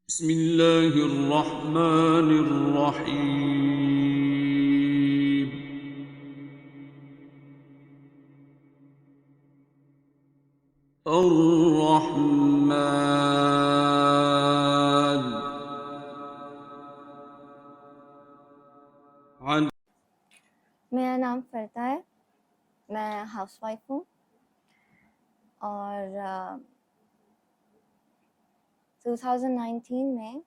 बिस्मिल्लाहिर्रहमानिर्रहीम। अर्रहमान। मेरा नाम फ़रता है, मैं हाउसवाइफ हूँ और 2019 में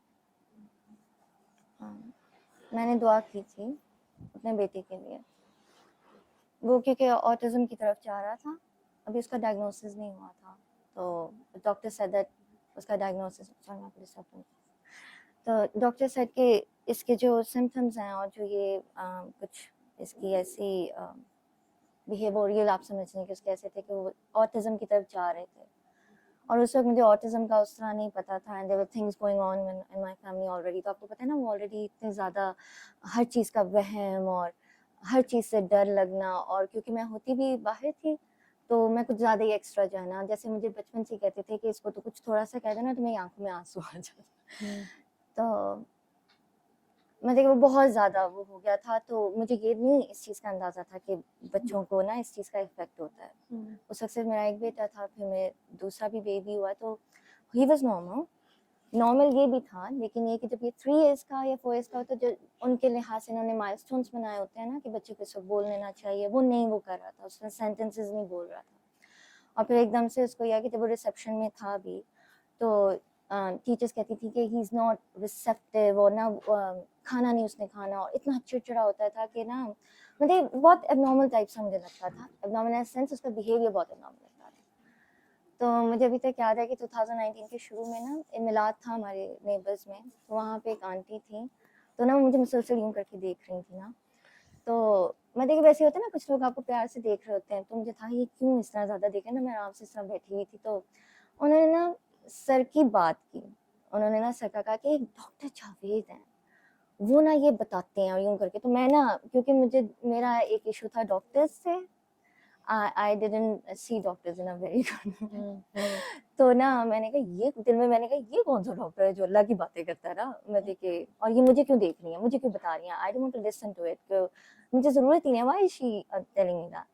मैंने दुआ की थी अपने बेटे के लिए। वो क्योंकि ऑटिज़म की तरफ जा रहा था, अभी उसका डायग्नोसिस नहीं हुआ था, तो डॉक्टर सेड दैट उसका डायग्नोसिस तो डॉक्टर सेड कि इसके जो सिम्पटम्स हैं और जो ये कुछ इसकी ऐसी बिहेवियरल आप समझ लें कि उसके ऐसे थे कि वो ऑटिज़म की तरफ जा रहे थे। और उस वक्त मुझे ऑटिज़म का उस तरह नहीं पता था and there were things going on in my family already. तो आपको पता है ना, वो ऑलरेडी इतने ज़्यादा हर चीज़ का वहम और हर चीज़ से डर लगना, और क्योंकि मैं होती भी बाहर थी तो मैं कुछ ज़्यादा ही एक्स्ट्रा जो है ना, जैसे मुझे बचपन से कहते थे कि इसको तो कुछ थोड़ा सा कह देना तो मेरी आंखों में आंसू आ जाते। तो मतलब वो बहुत ज़्यादा वो हो गया था, तो मुझे ये नहीं इस चीज़ का अंदाज़ा था कि बच्चों को ना इस चीज़ का इफ़ेक्ट होता है। उस वक़्त सिर्फ मेरा एक बेटा था, फिर मेरे दूसरा भी बेबी हुआ, तो ही वाज़ नॉर्मल ये भी था, लेकिन ये कि जब ये 3 इयर्स का या 4 इयर्स का होता है, जो उनके लिहाज से इन्होंने माइलस्टोन्स बनाए होते हैं ना कि बच्चे को ये सब बोल लेना चाहिए, वो नहीं वो कर रहा था, उसने सेंटेंसेस नहीं बोल रहा था। और फिर एकदम से उसको यह कि जब वो रिसेप्शन में था भी, तो टीचर्स कहती थी कि ही इज़ नॉट रिसेप्टिव, और ना खाना नहीं उसने खाना, और इतना चिड़चिड़ा होता था कि ना मतलब बहुत एबनॉर्मल टाइप सा मुझे लगता था। एबनॉर्मल इन द सेंस उसका बिहेवियर बहुत एबनॉर्मल लगता था। तो मुझे अभी तक याद है कि 2019 के शुरू में ना एक मिलाद था हमारे नेबर्स में, तो वहाँ पे एक आंटी थी, तो ना वो मुझे मुसलसल यूँ करके देख रही थी ना, तो मैं देखिए वैसे होता है ना, कुछ लोग आपको प्यार से देख रहे होते हैं, तो मुझे था ये क्यों इस तरह ज़्यादा देख रहे हैं ना, मैं आराम से इस तरह बैठी हुई थी, तो उन्होंने ना सर की बात की। उन्होंने ना सर का कहा कि एक डॉक्टर जावेद हैं, वो ना ये बताते हैं, और यूँ करके। तो मैं ना, क्योंकि मुझे मेरा एक इश्यू था डॉक्टर्स से, I didn't see doctors in a very good. तो ना मैंने कहा ये दिल में, मैंने कहा ये कौन सा डॉक्टर है जो अल्लाह की बातें करता है ना, मैं देखे, और ये मुझे क्यों देख रही है, मुझे क्यों बता रही है, I don't want to listen to it, मुझे ज़रूरत ही नहीं है, why is she telling me that.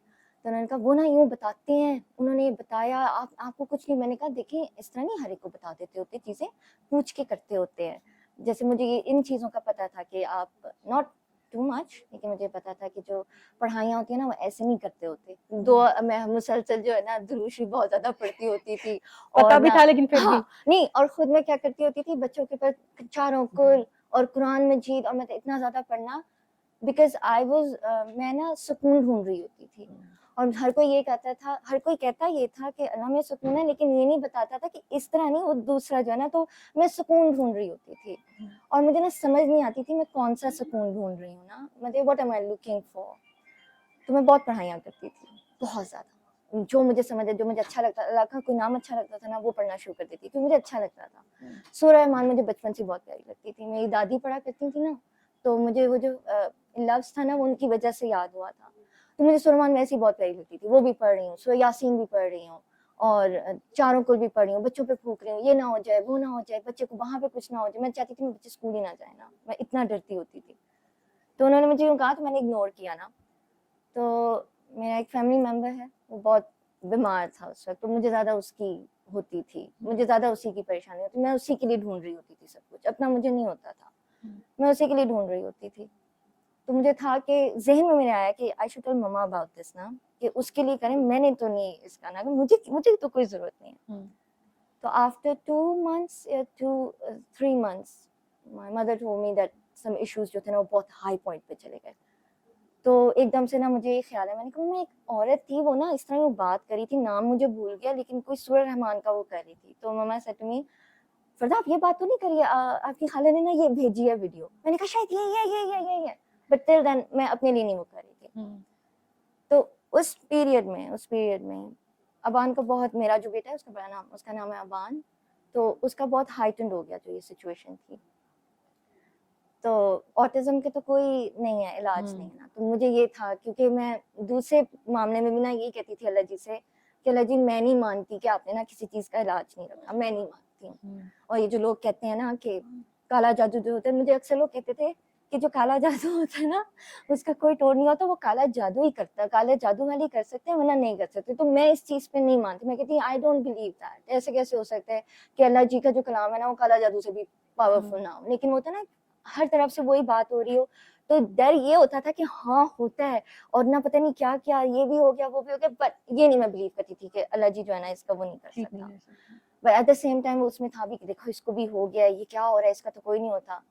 तो उन्होंने कहा वो ना यूँ बताते हैं, उन्होंने ये बताया, आपको कुछ नहीं। मैंने कहा देखिए इस तरह नहीं हर एक को बता देते होते, चीज़ें पूछ के करते होते हैं। जैसे मुझे ये इन चीज़ों का पता था कि आप नॉट टू मच, लेकिन मुझे पता था कि जो पढ़ाइयाँ होती है ना वो ऐसे नहीं करते होते। दो मैं मुसलसल जो है ना दुरूशी बहुत ज़्यादा पढ़ती होती थी, पता और भी ना था लेकिन फिर भी नहीं, और खुद में क्या करती होती थी, बच्चों के ऊपर चारों कुल और कुरान मजीद, और मैं तो इतना ज़्यादा पढ़ना, बिकॉज़ आई वाज़ मैं ना सुकून ढूँढ रही होती थी। और हर कोई ये कहता था, हर कोई कहता ये था कि अल्लाह में सुकून है, लेकिन ये नहीं बताता था कि इस तरह नहीं, वो दूसरा जो है ना, तो मैं सुकून ढूँढ रही होती थी, और मुझे ना समझ नहीं आती थी मैं कौन-सा सुकून ढूँढ रही हूँ ना, मतलब what am I looking for. तो मैं बहुत पढ़ाइयाँ करती थी, बहुत ज़्यादा। जो मुझे समझ है, जो मुझे अच्छा लगता, अल्लाह का कोई नाम अच्छा लगता था ना, वो पढ़ना शुरू कर देती थी, क्योंकि मुझे अच्छा लगता था। सूरह रहमान मुझे बचपन से बहुत प्यारी लगती थी, मेरी दादी पढ़ा करती थी ना, तो मुझे वो जो लफ्ज़ था ना, वो उनकी वजह से याद हुआ था। तो मुझे सूरह रहमान वैसे ही बहुत प्यारी लगती थी, वो भी पढ़ रही हूँ, सूरह यासीन भी पढ़ रही हूँ, और चारों कुल भी पढ़ रही हूँ, बच्चों पे फूँक रही हूँ, ये ना हो जाए, वो ना हो जाए, बच्चे को वहाँ पे कुछ ना हो जाए। मैं चाहती थी मेरे बच्चे स्कूल ही ना जाए ना, मैं इतना डरती होती थी। तो उन्होंने मुझे यूँ कहा, तो मैंने इग्नोर किया ना। तो मेरा एक फैमिली मेंबर है, वो बहुत बीमार था उस वक़्त, तो मुझे ज़्यादा उसकी होती थी, मुझे ज़्यादा उसी की परेशानी होती, मैं उसी के लिए ढूँढ रही होती थी सब कुछ, अपना मुझे नहीं होता था, मैं उसी के लिए ढूँढ रही होती थी। तो मुझे था कि ज़हन में मेरे आया कि I should tell mamma about this ना, कि उसके लिए करें, मैंने तो नहीं इसका ना, मुझे मुझे तो कोई ज़रूरत नहीं है। तो आफ्टर 2 मंथ्स या 3 months, my mother told me that some issues जो थे ना वो बहुत हाई पॉइंट पे चले गए। तो एकदम से ना मुझे ये ख्याल है, मैंने कहा मैं एक औरत थी, वो ना इस तरह वो बात करी थी, नाम मुझे भूल गया, लेकिन कोई सूरह रहमान का वो कर रही थी। तो मम्मा सेड टू मी, फरदा आप ये बात तो नहीं करी, आपकी खाला ने ना ये भेजी है वीडियो। मैंने कहा शायद ये, बट टिल देन मैं अपने लिए नहीं वो कर रही थी। तो उस पीरियड में अबान का बहुत, मेरा जो बेटा है उसका बड़ा नाम, उसका नाम है अबान, तो उसका बहुत हाइटेंड हो गया जो ये सिचुएशन थी। तो ऑटिज़म के तो कोई नहीं है, इलाज नहीं है ना, तो मुझे ये था, क्योंकि मैं दूसरे मामले में भी ना यही कहती थी अल्लाह जी से कि अल्लाह जी मैं नहीं मानती कि आपने ना किसी चीज़ का इलाज नहीं रखा, मैं नहीं मानती। करती हूँ। और ये जो लोग कहते हैं ना कि काला जादू जो होता है, मुझे अक्सर लोग कहते थे कि जो काला जादू होता है ना उसका कोई तोड़ नहीं होता, वो काला जादू ही करता है, काले जादू वाले कर सकते हैं वरना नहीं कर सकते। तो मैं इस चीज पे नहीं मानती, मैं कहती आई डोंट बिलीव दैट। ऐसे कैसे हो सकता है कि अल्लाह जी का जो कलाम है ना वो काला जादू से भी पावरफुल ना हो। लेकिन होता है ना हर तरफ से वही बात हो रही हो, तो डर ये होता था कि हाँ होता है और ना पता नहीं क्या क्या ये भी हो गया वो भी हो गया, बट ये नहीं मैं बिलीव करती थी कि अल्लाह जी जो है ना इसका वो नहीं कर सकता। But at the same time उसमें था भी कि देखो इसको भी हो गया, ये क्या हो रहा है, इसका तो कोई नहीं होता।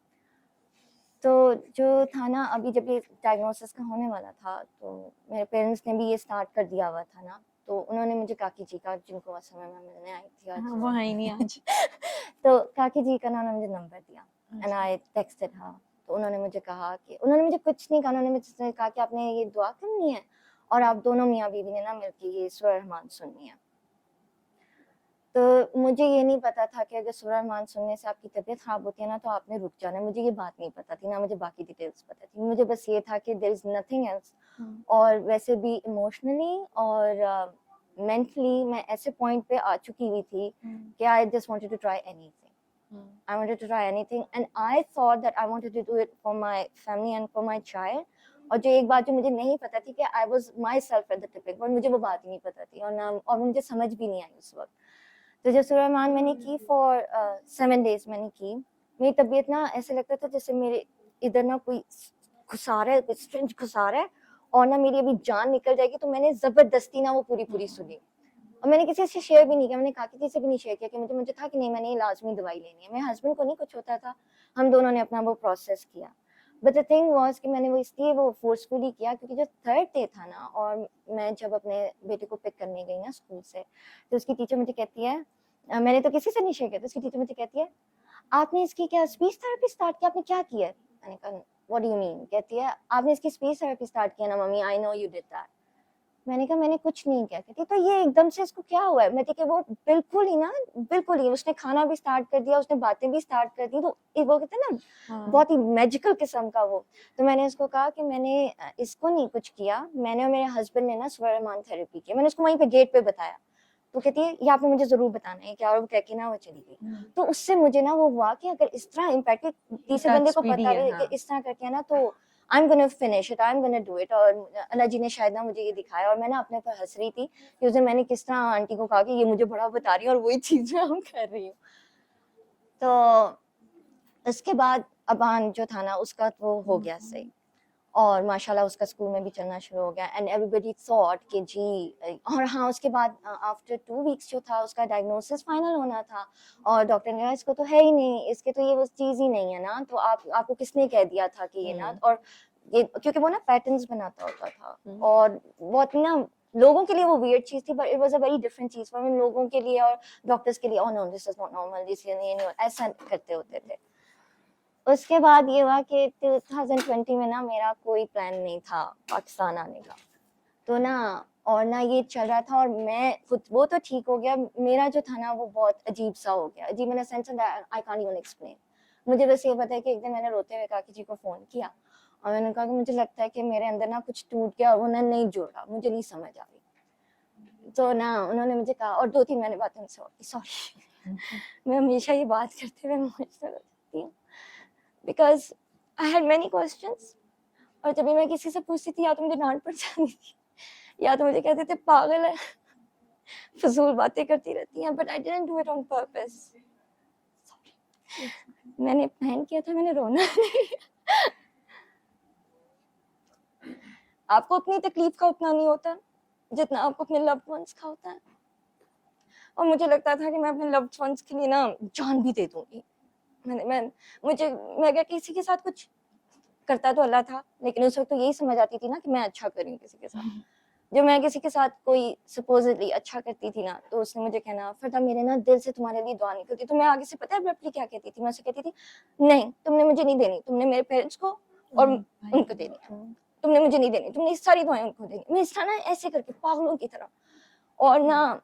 तो जो था ना अभी जब ये डायग्नोसिस का होने वाला था तो मेरे पेरेंट्स ने भी ये स्टार्ट कर दिया हुआ था ना, तो उन्होंने मुझे काकी जी का, जिनको असल में मैं मिलने आई थी आज, वो है ही नहीं आज। तो काकी जी का ना उन्होंने मुझे नंबर दिया एंड अच्छा। आई टेक्स्टेड हर। तो उन्होंने मुझे कहा कि उन्होंने मुझे कुछ नहीं कहा, उन्होंने मुझसे कहा कि आपने ये दुआ करनी है और आप दोनों मियाँ बीवी ने ना मिलके ये सूरह रहमान सुननी है। तो मुझे ये नहीं पता था कि अगर सूरह रहमान सुनने से आपकी तबीयत खराब होती है ना तो आपने रुक जाना है, मुझे ये बात नहीं पता थी, ना मुझे बाकी डिटेल्स पता थी, मुझे बस ये था कि देयर इज नथिंग एल्स। और वैसे भी इमोशनली और मेंटली मैं ऐसे पॉइंट पे आ चुकी हुई थी कि I just wanted to try anything, I wanted to try anything and I thought that I wanted to do it for my family and for my child। और जो एक बात जो मुझे नहीं पता थी कि I was myself at the tipping point, मुझे वो बात ही नहीं पता थी और ना और मुझे समझ भी नहीं आई उस वक्त। तो जब सूरह रहमान मैंने की फॉर 7 days मैंने की, मेरी तबीयत ना ऐसे लगता था जैसे मेरे इधर ना कोई घुसा रहा है, कोई स्ट्रेंज घुसा रहा है और ना मेरी अभी जान निकल जाएगी। तो मैंने जबरदस्ती ना वो पूरी सुनी और मैंने किसी से शेयर भी नहीं किया, मैंने काकी जी से भी नहीं शेयर किया कि मुझे था कि नहीं मैंने ये लाजमी दवाई लेनी है। मेरे हस्बैंड को नहीं कुछ होता था, हम दोनों ने अपना वो प्रोसेस किया। बट द थिंग वाज कि मैंने वो इसलिए वो फोर्सफुली किया क्योंकि जो थर्ड डे था ना और मैं जब अपने बेटे को पिक करने गई ना स्कूल से, तो उसकी टीचर मुझे कहती है, मैंने तो किसी से नहीं शेयर किया, तो उसकी टीचर मुझे कहती है आपने इसकी क्या स्पीच थेरेपी स्टार्ट किया, आपने क्या किया? मैंने कहा व्हाट डू यू मीन? कहती है आपने इसकी स्पीच थेरेपी स्टार्ट किया ना mummy, I know you did that. मैंने कहा मैंने कुछ नहीं किया। कहती तो ये एकदम से इसको क्या हुआ है? मैं देखिए वो बिल्कुल ही उसने खाना भी स्टार्ट कर दिया, उसने बातें भी स्टार्ट कर दी, तो वो कहते हैं ना बहुत ही मैजिकल किस्म का वो। तो मैंने उसको कहा कि मैंने इसको नहीं कुछ किया, मैंने और मेरे हस्बैंड ने ना सूरह रहमान थेरेपी की। मैंने उसको वहीं पे गेट पे बताया, तो कहती है ये आपने मुझे जरूर बताना है क्या, और वो कह के ना वो चली गई। तो उससे मुझे ना वो हुआ कि अगर इस तरह इम्पैक्ट तीसरे बंदे को पता है कि इस तरह करके है ना तो I'm gonna finish it, I'm gonna do it। और अल्लाह जी ने शायद ना मुझे ये दिखाया और मैं ना अपने पर हंस रही थी कि उस दिन मैंने किस तरह आंटी को कहा कि ये मुझे बड़ा बता रही है और वही चीज मैं हम कर रही हूँ। तो इसके बाद अबान जो था ना उसका तो हो गया सही और माशाल्लाह उसका स्कूल में भी चलना शुरू हो गया एंड एवरीबॉडी थॉट कि जी। और हाँ उसके बाद आफ्टर 2 वीक्स जो था उसका डायग्नोसिस फाइनल होना था और डॉक्टर ने कहा इसको तो है ही नहीं, इसके तो ये वो चीज़ ही नहीं है ना, तो आपको किसने कह दिया था कि ये ना। और ये क्योंकि वो ना पैटर्न्स बनाता होता था और बहुत ना लोगों के लिए वो वियर्ड चीज थी, but it was a very different चीज फॉर लोगों के लिए और डॉक्टर्स के लिए। Oh no this is not normal, this ये नहीं ऐसा करते होते थे। उसके बाद ये हुआ कि 2020 में ना मेरा कोई प्लान नहीं था पाकिस्तान आने का, तो ना और ना ये चल रहा था और मैं खुद वो तो ठीक हो गया, मेरा जो था ना वो बहुत अजीब सा हो गया, अजीब in sense I can't even explain. मुझे बस ये पता है कि एक दिन मैंने रोते हुए काकी जी को फोन किया और मैंने कहा कि मुझे लगता है कि मेरे अंदर ना कुछ टूट गया और वो ना नहीं जुड़ रहा, मुझे नहीं समझ आ रही। तो ना उन्होंने मुझे कहा और 2-3 मैंने बातें सॉरी मैं हमेशा ये बात करते हुए इमोशनल होती हूँ because I had many questions और जब भी मैं किसी से पूछती थी या तो मुझे डांट पड़ जाती थी या तो मुझे कहते थे पागल है, फजूल बातें करती रहती हैं, but I didn't do it on purpose. मैंने प्लान किया था, मैंने रोना नहीं। आपको अपनी तकलीफ का उतना नहीं होता जितना आपको अपने लव्ड वंस का होता है और मुझे लगता था कि मैं अपने लव्ड वंस के लिए ना जान भी दे दूंगी। मैं अगर किसी के साथ कुछ करता तो अल्लाह था, लेकिन उस वक्त तो यही समझ आती थी ना कि मैं अच्छा करूँ किसी के साथ। जब मैं किसी के साथ कोई सपोजिटली अच्छा करती थी ना तो उसने मुझे कहना फरदा मेरे ना दिल से तुम्हारे लिए दुआ निकलती, तो मैं आगे से पता है अब्रप्टली क्या कहती थी, मैं उसे कहती थी नहीं तुमने मुझे नहीं देनी, तुमने मेरे पेरेंट्स को और उनको देनी, तुमने मुझे नहीं देनी, तुमने सारी दुआएं उनको देनी। मैं इस तरह ना ऐसे करके पागलों की तरह। और ना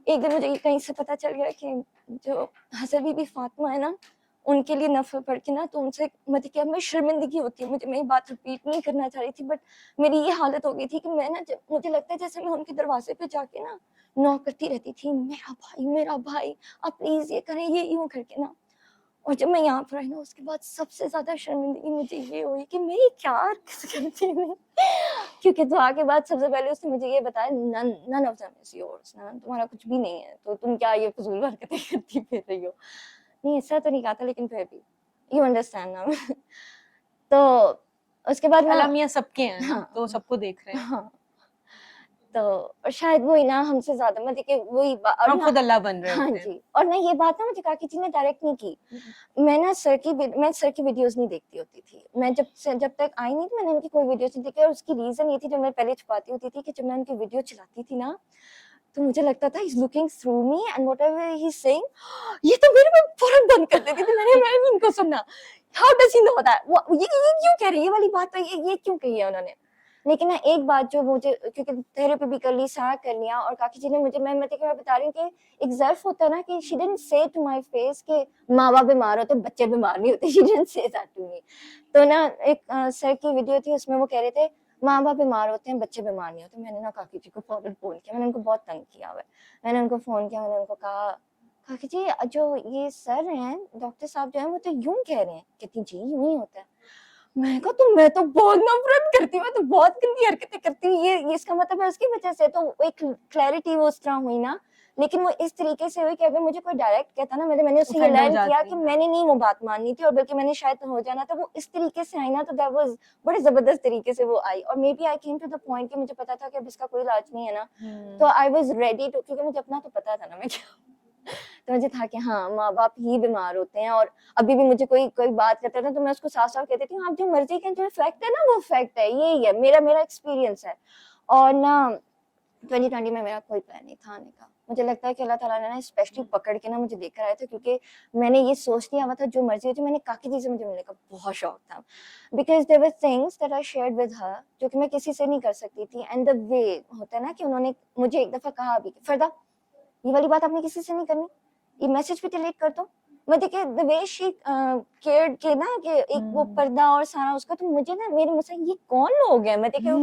एक दिन मुझे कहीं से पता चल गया कि जो हज़रत बीबी फातिमा है ना उनके लिए नफरत पड़ के ना, तो उनसे मतलब कि अब मैं शर्मिंदगी होती है मुझे, मैं ये बात रिपीट नहीं करना चाह रही थी, बट मेरी ये हालत हो गई थी कि मैं ना, जब मुझे लगता है जैसे मैं उनके दरवाजे पे जाके ना नॉक करती रहती थी, मेरा भाई आप प्लीज ये करें, ये यूं करके ना। और जब मैं यहाँ पर आई ना, उसके बाद सबसे ज्यादा शर्मिंदगी मुझे ये हुई कि मैं ये क्या हरकत करती हूँ। क्योंकि दुआ के बाद सबसे पहले उसने मुझे ये बताया, none of them is yours, तुम्हारा कुछ भी नहीं है, तो तुम क्या ये फजूल हरकतें करती फिर रही हो। नहीं, ऐसा तो नहीं कहा था, लेकिन फिर भी यू अंडरस्टैंड ना। तो उसके बाद ना, अलामिया सबके हैं ना, हाँ, तो सबको देख रहे हैं। हाँ, तो और शायद वही ना हमसे ज्यादा मतलब कि वही और हम ना, खुद अल्लाह बन रहे हाँ होते हैं। जी, और ना ये बात ना मुझे काकी जी ने डायरेक्ट नहीं की। मैं सर की वीडियोस नहीं देखती होती थी। मैं जब तक आई नहीं, तो मैंने उनकी कोई वीडियोस नहीं देखी, और उसकी रीजन ये थी, जो मैं पहले छुपाती होती थी, कि जब मैं उनकी वीडियो चलाती थी ना, तो मुझे लगता था he's looking through me and whatever he's saying, ये तो मेरे में फौरन बंद कर देती थी। मैंने नहीं इनको सुनना। How does he know that? ये क्यों कह रही है, ये वाली बात तो ये क्यों कही है उन्होंने। लेकिन ना एक बात जो मुझे, क्योंकि थेरेपी भी कर ली, सारा कर लिया, और काकी जी ने मुझे, मैं बता रही हूँ कि एक ज़र्फ होता है ना, कि she didn't say to my face कि माँ बाप बीमार होते, बच्चे बीमार नहीं होते। She didn't say that to me। तो ना एक सर की वीडियो थी, उसमें वो कह रहे थे माँ बाप बीमार होते हैं, बच्चे बीमार नहीं होते। मैंने ना काकी जी को फौरन फोन किया, मैंने उनको बहुत तंग किया हुआ है। मैंने उनको फोन किया, मैंने उनको कहा, काकी जी जो ये सर हैं, डॉक्टर साहब जो हैं, वो तो यूं कह रहे हैं। कहती जी यूं ही होता है। मैं कहा तो मैं तो बहुत नफरत करती हूँ, मैं तो बहुत गंदी हरकतें करती हूँ, ये इसका मतलब है उसकी वजह से। तो एक क्लैरिटी वो उस तरह हुई ना, लेकिन वो इस तरीके से हुई कि अगर मुझे कोई डायरेक्ट कहता ना, मैंने उससे ये Offend हो लर्न किया जाती कि है। मैंने नहीं वो बात माननी थी, और बल्कि मैंने शायद हो जाना था। वो इस तरीके से आई ना, तो दैट वाज बड़े जबरदस्त तरीके से वो आई, और maybe I came to the point कि मुझे पता था कि अब इसका कोई इलाज नहीं है ना, तो आई वाज रेडी टू, क्योंकि मुझे अपना तो पता था ना मैं क्या। तो मुझे था कि हाँ, माँ बाप ही बीमार होते हैं, और अभी भी मुझे कोई बात करता था, तो मैं उसको साफ साफ कहती थी, आप जो मर्जी के, जो फैक्ट है ना, वो फैक्ट है, यही है, मेरा एक्सपीरियंस है। और ना 2020 में मेरा कोई प्लान नहीं था आने का। मुझे लगता है कि अल्लाह ताला ने ना स्पेशली पकड़ के ना मुझे लेकर आया था, क्योंकि मैंने ये सोच लिया हुआ था, जो मर्जी हो जाए। मैंने काकी जी से मुझे मिलने का बहुत शौक था, because there were things that I shared with her, जो कि मैं किसी से नहीं कर सकती थी। एंड द वे होता है ना, कि उन्होंने मुझे एक दफा कहा भी, फरदा ये वाली बात आपने किसी से नहीं करनी, ये मैसेज भी डिलीट कर दो। मैं देखिए द वे शी केयर्ड के ना, कि एक वो पर्दा और सारा उसका, तो मुझे ना, मेरे मुझसे ये कौन लोग हैं, मैं देखिए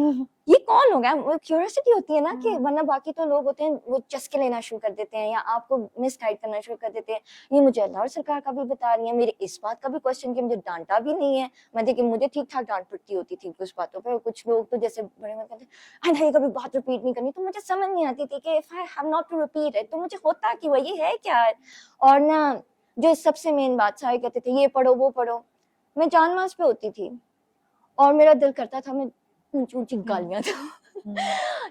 ये कौन लोग हैं, वो क्यूरियोसिटी होती है ना, कि वरना बाकी तो लोग होते हैं वो चस्के लेना शुरू कर देते हैं, या आपको मिसगाइड करना शुरू कर देते हैं। ये मुझे अल्लाह और सरकार का भी बता रही है, मेरे इस बात का भी क्वेश्चन कि मुझे डांटा भी नहीं है। मैं देखिए मुझे ठीक ठाक डांट पड़ती होती थी कुछ बातों पर, कुछ लोग तो जैसे बड़े मत कहते नहीं कभी बात रिपीट नहीं करनी, तो मुझे समझ नहीं आती थी कि if I have not to repeat it, तो मुझे होता कि वो ये है क्या। और ना जो सबसे मेन बात, सारे कहते थे ये पढ़ो वो पढ़ो, मैं जान मास पे होती थी, और मेरा दिल करता था मैं ऊंची ऊंची गालियां दूं,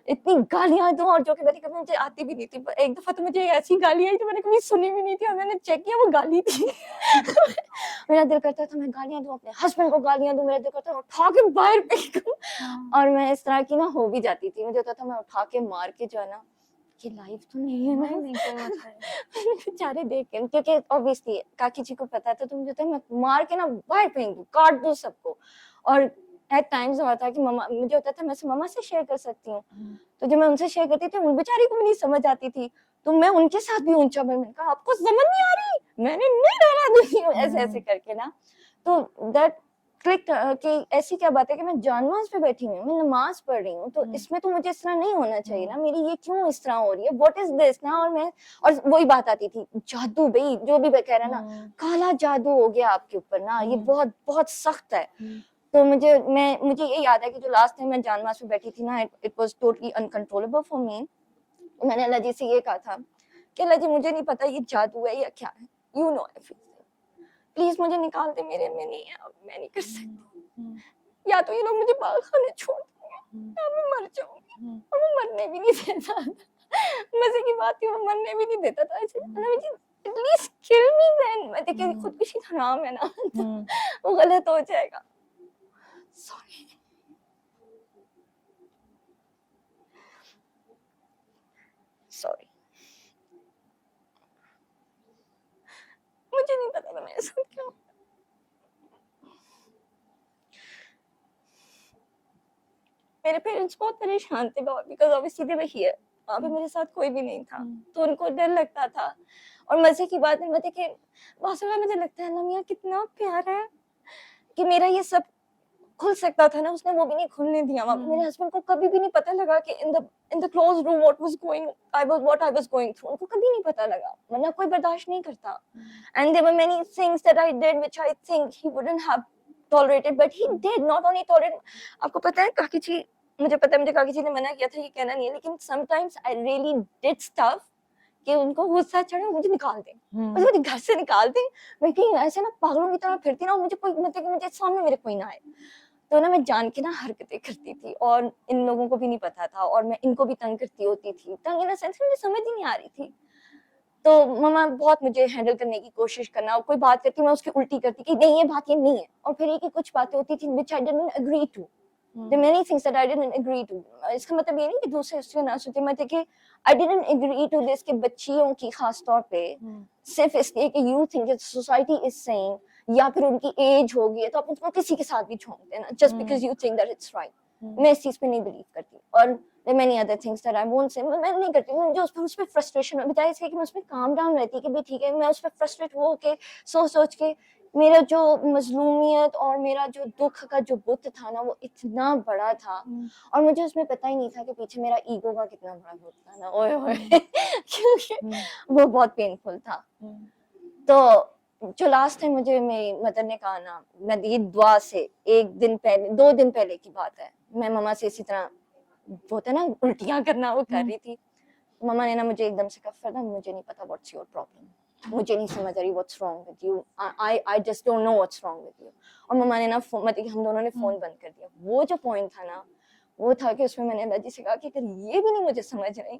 इतनी गालियां दूं, और जो कि मैंने कभी मुझे आती भी नहीं थी। एक दफा तो मुझे ऐसी गाली आई जो मैंने कभी सुनी भी नहीं थी, और मैंने चेक किया वो गाली थी। मेरा दिल करता था मैं गालियां दूं, अपने हस्बैंड को गालियां दूं, मेरा दिल करता था उठा के बाहर फेंकूं, और मैं इस तरह की ना हो भी जाती थी। मुझे होता था मैं उठा के मार के, जो है ना, कि लाइफ तो नहीं है ना, बेचारे देख के, क्योंकि ऑब्वियसली काकी जी को पता था, तो मुझे तो मैं मार के ना बाहर फेंक दूं, काट दूं सबको। और एट टाइम्स होता था कि मम्मा, मुझे होता था मैं मम्मा से शेयर कर सकती हूँ, तो जब मैं उनसे शेयर करती थी, उन बेचारी को भी नहीं समझ आती थी, तो मैं उनके साथ भी ऊंचा मैंने कहा आपको समझ नहीं आ रही, मैंने नहीं डरा दूंगी, ऐसे ऐसे करके ना। तो दैट क्लिक कि ऐसी क्या बात है कि मैं जानमाज पे बैठी हूँ, मैं नमाज पढ़ रही हूँ, तो इसमें तो मुझे इस तरह नहीं होना चाहिए ना, मेरी ये क्यों इस तरह हो रही है, व्हाट इज दिस ना। और वही बात आती थी, जादू भाई, जो भी कह रहा है ना, काला जादू हो गया आपके ऊपर ना, ये बहुत बहुत सख्त है। तो मुझे ये याद है कि जो लास्ट टाइम मैं जानमाज पे बैठी थी ना, it was totally uncontrollable for me. मैंने अल्लाह जी से ये कहा था कि अल्लाह जी मुझे नहीं पता ये जादू है या क्या है, यू नो एवरीथिंग, प्लीज मुझे निकाल दे, मेरे में नहीं है, अब मैं नहीं कर सकती, या तो ये लोग मुझे पागलखाने छोड़ देंगे, या मैं मर जाऊंगी, और वो मरने भी नहीं देता। मजे की बात थी, वो मरने भी नहीं देता था। एटलीस्ट किल मी देन। मैं देखिए खुदकुशी हराम है ना, वो गलत हो जाएगा। सॉरी, सॉरी, मुझे नहीं पता था मेरे साथ क्या। मेरे पेरेंट्स बहुत परेशान थे, because obviously they were here, वहाँ पे मेरे साथ कोई भी नहीं था, तो उनको डर लगता था। और मजे की बात है मतलब कि बहुत मुझे लगता है अल्लाह मियाँ कितना प्यारा है कि मेरा ये सब खुल सकता था ना, उसने वो भी नहीं खुलने दिया। मेरे हस्बैंड को कभी भी नहीं पता लगा कि in the close room what I was going through, उनको कभी नहीं पता लगा, वरना कोई बर्दाश्त नहीं करता। And there were many things that I did which I think he wouldn't have tolerated, but he did not only tolerate. आपको पता है काकी जी, मुझे पता है मुझे काकी जी ने मना किया था ये कहना नहीं है, लेकिन sometimes I really did stuff कि उनको गुस्सा चढ़े मुझे निकाल दें, मुझे घर से निकाल दें, मैं कहीं ऐसे ना पागलों की तरह फिरती ना, मुझे कोई मतलब मुझे सामने मेरे कोई ना आए। तो ना मैं जान के ना हरकतें करती थी और इन लोगों को भी नहीं पता था और मैं इनको भी तंग करती होती थी, तंग इन द सेंस मुझे समझ ही नहीं आ रही थी। तो मम्मा बहुत मुझे हैंडल करने की कोशिश करना, और कोई बात करती मैं उसकी उल्टी करती कि नहीं ये बात ये नहीं है, और फिर एक कुछ बातें होती थी which I didn't agree to, there are many things that I didn't agree to। इसका मतलब ये नहीं कि दूसरे उससे ना सोचे, मैं देखिए I didn't agree to this कि बच्चियों की खास तौर पे सिर्फ इसलिए कि you think that society is saying, या फिर उनकी एज होगी तो आप उसको किसी के साथ भी छोड़ देना just because you think that it's right। मैं इस चीज पे नहीं बिलीव करती, और there are many other things that I won't say, मैं नहीं करती, मुझे उस पे फ्रस्ट्रेशन है, बजाय इसके कि मैं उसमें काम डाउन रहती कि भी ठीक है, मैं उस पे फ्रस्ट्रेट हो के सोच के मेरा जो मजलूमियत और मेरा जो दुख का जो बुत था ना वो इतना बड़ा था, और मुझे उसमें पता ही नहीं था कि पीछे मेरा ईगो का कितना बड़ा बुत था ना, ओए होए क्योंकि वो बहुत पेनफुल था। तो जो लास्ट टाइम मुझे मेरी मदर ने कहा ना, मैं ये दुआ से 2 दिन पहले की बात है, मैं मम्मा से इसी तरह होता है ना उल्टियां करना वो कर रही थी, मम्मा ने ना मुझे एकदम से कहा फरदा मुझे नहीं पता व्हाट्स योर प्रॉब्लम, मुझे नहीं समझ आ रही what's wrong with you, I just don't know what's wrong with you. और मम्मा ने ना मतलब हम दोनों ने फोन बंद कर दिया। वो जो पॉइंट था ना वो था कि उसमें मैंने अल्लाह जी से कहा कि अगर ये भी नहीं मुझे समझ आई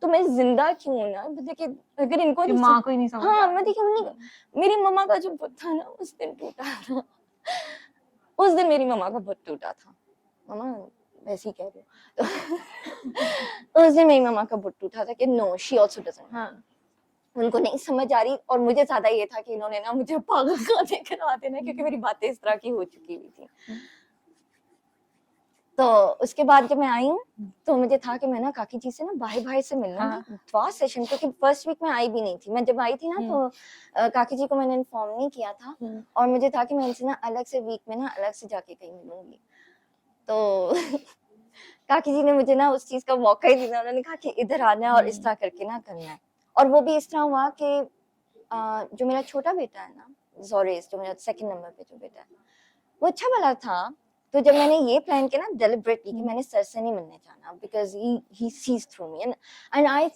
तो मैं जिंदा क्यों हूं ना, देखिए अगर इनको माँ को ही नहीं समझ हाँ मैं देखिए मेरी मम्मा का जो बुत था ना उस दिन टूटा था, उस दिन मेरी मम्मा का बुत टूटा था, मम्मा वैसे ही कह रही हूँ उस दिन मेरी मम्मा का बुत टूटा था कि नो शी आल्सो डजंट, उनको नहीं समझ आ रही, और मुझे ज्यादा ये था कि इन्होंने ना मुझे पागल खाने करा देना क्योंकि मेरी बातें इस तरह की हो चुकी हुई थी। तो उसके बाद जब मैं आई हूँ तो मुझे था कि मैं ना काकी जी से ना भाई से मिलना दुआ सेशन, क्योंकि फर्स्ट वीक में आई भी नहीं थी। मैं जब आई थी ना तो काकी जी को मैंने इन्फॉर्म नहीं किया था, और मुझे था कि मैं इनसे ना अलग से वीक में ना अलग से जाके कहीं मिलूंगी। तो काकी जी ने मुझे ना उस चीज का मौका ही दिया, उन्होंने कहा कि इधर आना है और इस तरह करके ना करना है। और वो भी इस तरह हुआ कि जो मेरा छोटा बेटा है ना जोरेस, जो मेरा सेकंड नंबर पे जो बेटा है वो अच्छा भला था। तो जब मैंने ये प्लान किया ना डेलिबरेटली कि मैंने सर से नहीं मिलने जाना because he sees through me, and I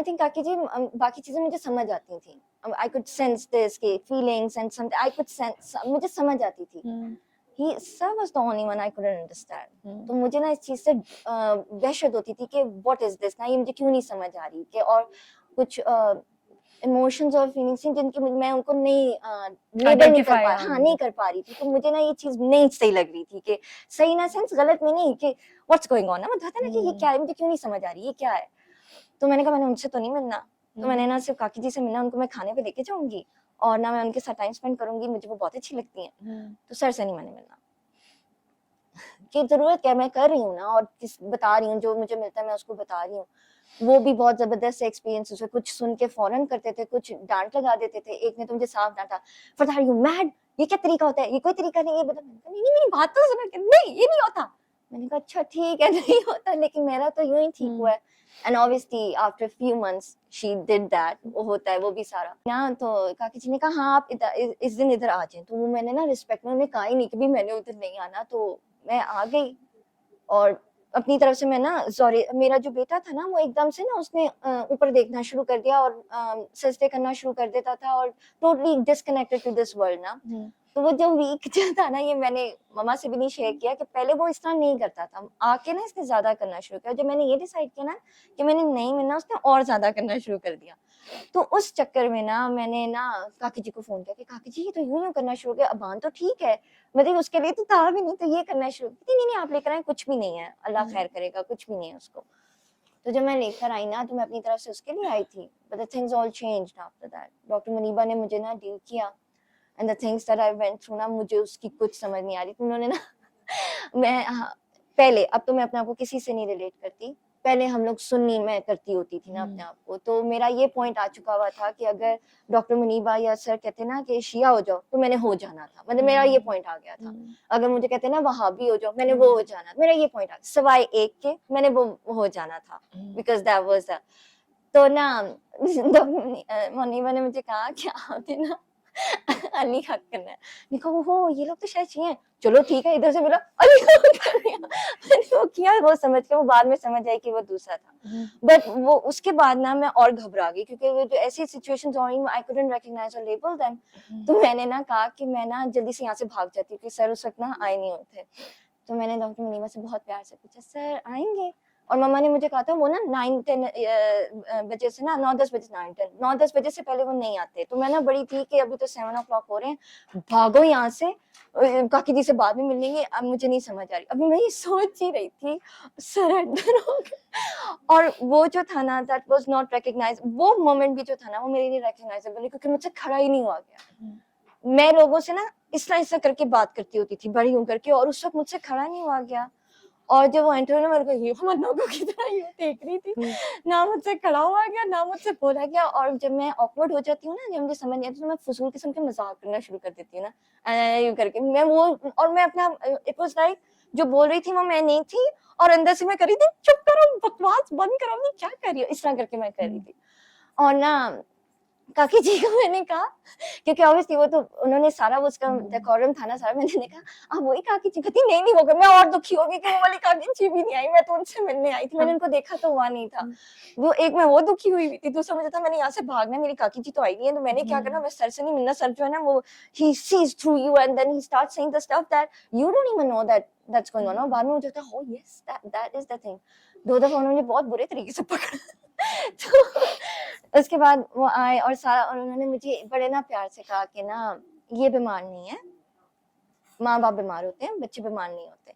think काकी जी बाकी चीजें मुझे समझ आती थी, आई कुड सेंस दिस के feelings and something I could sense, मुझे समझ आती थी। He sir was the only one I couldn't understand। तो मुझे ना इस चीज से वहशत होती थी कि what is this ना, ये मुझे क्यों नहीं समझ आ रही, कि और कुछ इमोशंस और फीलिंग्स थी जिनकी मैं उनको नहीं लेबल नहीं कर पा नहीं कर पा रही थी। तो मुझे ना ये चीज नहीं सही लग रही थी, कि सही ना सेंस गलत में नहीं, कि व्हाट्स गोइंग ऑन ना, मतलब होता है ना कि ये क्या है, मुझे क्यों नहीं समझ आ रही ये क्या है। तो मैंने कहा मैंने उनसे तो नहीं मिलना, तो मैंने ना सिर्फ काकी जी से मिलना, उनको मैं खाने पे लेके जाऊंगी और ना मैं उनके साथ टाइम स्पेंड करूंगी, मुझे वो बहुत अच्छी लगती हैं। तो सर से नहीं मैंने मिलना, कि जरूरत क्या, मैं कर रही हूँ ना और बता रही हूँ, जो मुझे मिलता है मैं उसको बता रही हूँ। वो भी बहुत जबरदस्त एक्सपीरियंस, उसमें कुछ सुन के फौरन करते थे, कुछ डांट लगा देते थे। एक ने तो मुझे साफ डांटा, फरदार यू मैड, ये क्या तरीका होता है, ये कोई तरीका नहीं है। नहीं नहीं मेरी बात तो सुनो, नहीं ये नहीं होता। मैंने कहा अच्छा ठीक है नहीं होता, लेकिन मेरा तो यूं ही ठीक हुआ है। And obviously after few months she did that, वो होता है वो भी सारा ना। तो काकी जी ने कहा हाँ आप इस दिन इधर आ जाए, तो वो मैंने ना रिस्पेक्ट में उन्हें कहा ही नहीं कि भी मैंने उधर नहीं आना। तो मैं आ गई और अपनी तरफ से मैं ना सॉरी, मेरा जो बेटा था ना वो एकदम से ना उसने ऊपर देखना शुरू कर दिया और सजदे करना शुरू कर देता था और totally disconnected to this world ना। तो वो जो वीक जो था ना, ये मैंने मम्मा से भी नहीं शेयर किया कि पहले वो इस तरह नहीं करता था, आके ना इसने ज्यादा करना शुरू किया। जब मैंने ये डिसाइड किया ना कि मैंने नहीं मिलना, उसने और ज्यादा करना शुरू कर दिया। तो उस चक्कर में ना मैंने ना काकी जी को फोन किया कि काकी जी ये तो यूं करना शुरू किया, अबान तो ठीक है, मतलब उसके लिए तो था भी नहीं, तो ये करना शुरू किया। नहीं नहीं आप लेकर आए, कुछ भी नहीं है, अल्लाह खैर करेगा, कुछ भी नहीं है उसको। तो जब मैं लेकर आई ना तो मैं अपनी तरफ से उसके लिए आई थी, but the things all changed after that. Doctor Muniba ने मुझे ना डील किया and the things that I went through ना, मुझे उसकी कुछ समझ नहीं आ रही थी। उन्होंने ना मैं पहले, अब तो मैं अपने आप को किसी से नहीं रिलेट करती, पहले हम लोग सुन्नी मैं करती होती थी ना अपने आप को, तो मेरा ये पॉइंट आ चुका हुआ था कि अगर डॉक्टर मुनीबा या सर कहते ना कि शिया हो जाओ तो मैंने हो जाना था, मतलब मेरा ये पॉइंट आ गया था। अगर मुझे कहते ना वहाबी हो जाओ, मैंने वो हो जाना, मेरा ये पॉइंट आ गया, सिवाय एक के मैंने वो हो जाना था, बिकॉज दैट वाज द। तो ना मुनीबा ने मुझे कहा कि आपने ना अली हक करना है। मैंने कहा हो ये लोग तो शायद चाहिए, चलो ठीक है, इधर से बोला अली हक कर दिया। मैंने वो किया, वो समझ के, वो बाद में समझ आई कि वो दूसरा था। बट वो उसके बाद ना मैं और घबरा गई, क्योंकि वो जो ऐसी सिचुएशंस हो रही, आई कुडंट रिकॉग्नाइज और लेबल देम। तो मैंने ना कहा कि मैं ना जल्दी से यहाँ से भाग जाती हूँ, कि सर उस वक्त ना आए नहीं होते। तो मैंने डॉक्टर मुनीबा से बहुत प्यार से पूछा, सर आएंगे? और मम्मा ने मुझे कहा था वो ना 9-10 बजे से ना 9-10 बजे 9-10 9-10 बजे से पहले वो नहीं आते। तो मैं ना बड़ी थी कि अभी तो 7 o'clock हो रहे हैं, भागो यहाँ से, काकी जी से बाद में मिल लेंगे, अब मुझे नहीं समझ आ रही। अभी मैं ये सोच ही रही थी, सरेंडर हो गया। और वो जो था ना, दैट वाज नॉट रिकॉग्नाइज, वो मोमेंट भी जो था ना वो मेरे लिए रिकॉग्नाइजेबल, क्योंकि मुझसे खड़ा ही नहीं हुआ गया। मैं लोगों से ना इस तरह ऐसा करके बात करती होती थी, बड़ी होकर के, और उस वक्त मुझसे खड़ा नहीं हुआ गया। और जब वो एंटर हुआ, मेरे को ये लोगों की तरह ये देख रही थी, ना मुझसे खड़ा हुआ गया, ना मुझसे बोला गया। और जब मैं ऑकवर्ड हो जाती हूँ ना, जब मुझे समझ नहीं आता, तो मैं फजूल किस्म के मजाक करना शुरू कर देती हूँ ना, यूं करके मैं वो, और मैं अपना, इट वाज लाइक जो बोल रही थी वो मैं नहीं थी, और अंदर से मैं कर रही थी चुप करो, बकवास बंद करो, नहीं क्या कर रही हो, इस तरह करके मैं कर रही थी। और ना काकी जी को मैंने कहा, क्योंकि ऑब्वियसली वो तो उन्होंने सारा वो उसका डेकोरम था ना सारा, मैंने कहा आप वही काकी जी कहती, नहीं हो गया। मैं और दुखी हो गई कि वो वाली काकी जी भी नहीं आई, मैं तो उनसे मिलने आई थी, मैंने उनको देखा तो हुआ नहीं था। वो एक मैं वो दुखी हुई थी, दूसरा मुझे था मैंने यहाँ से भागना, मेरी काकी जी तो आई नहीं है, तो मैंने क्या करना, मैं सर से नहीं मिलना। सर जो है ना वो he sees through you and then he starts saying the stuff that you don't even know that's going on। और बाद में मुझे होता है oh yes that is the thing। 2 दफा उन्होंने बहुत बुरे तरीके से पकड़ा। तो उसके बाद वो आए और सारा, और उन्होंने मुझे बड़े ना प्यार से कहा कि ना ये बीमार नहीं है, माँ बाप बीमार होते हैं, बच्चे बीमार नहीं होते।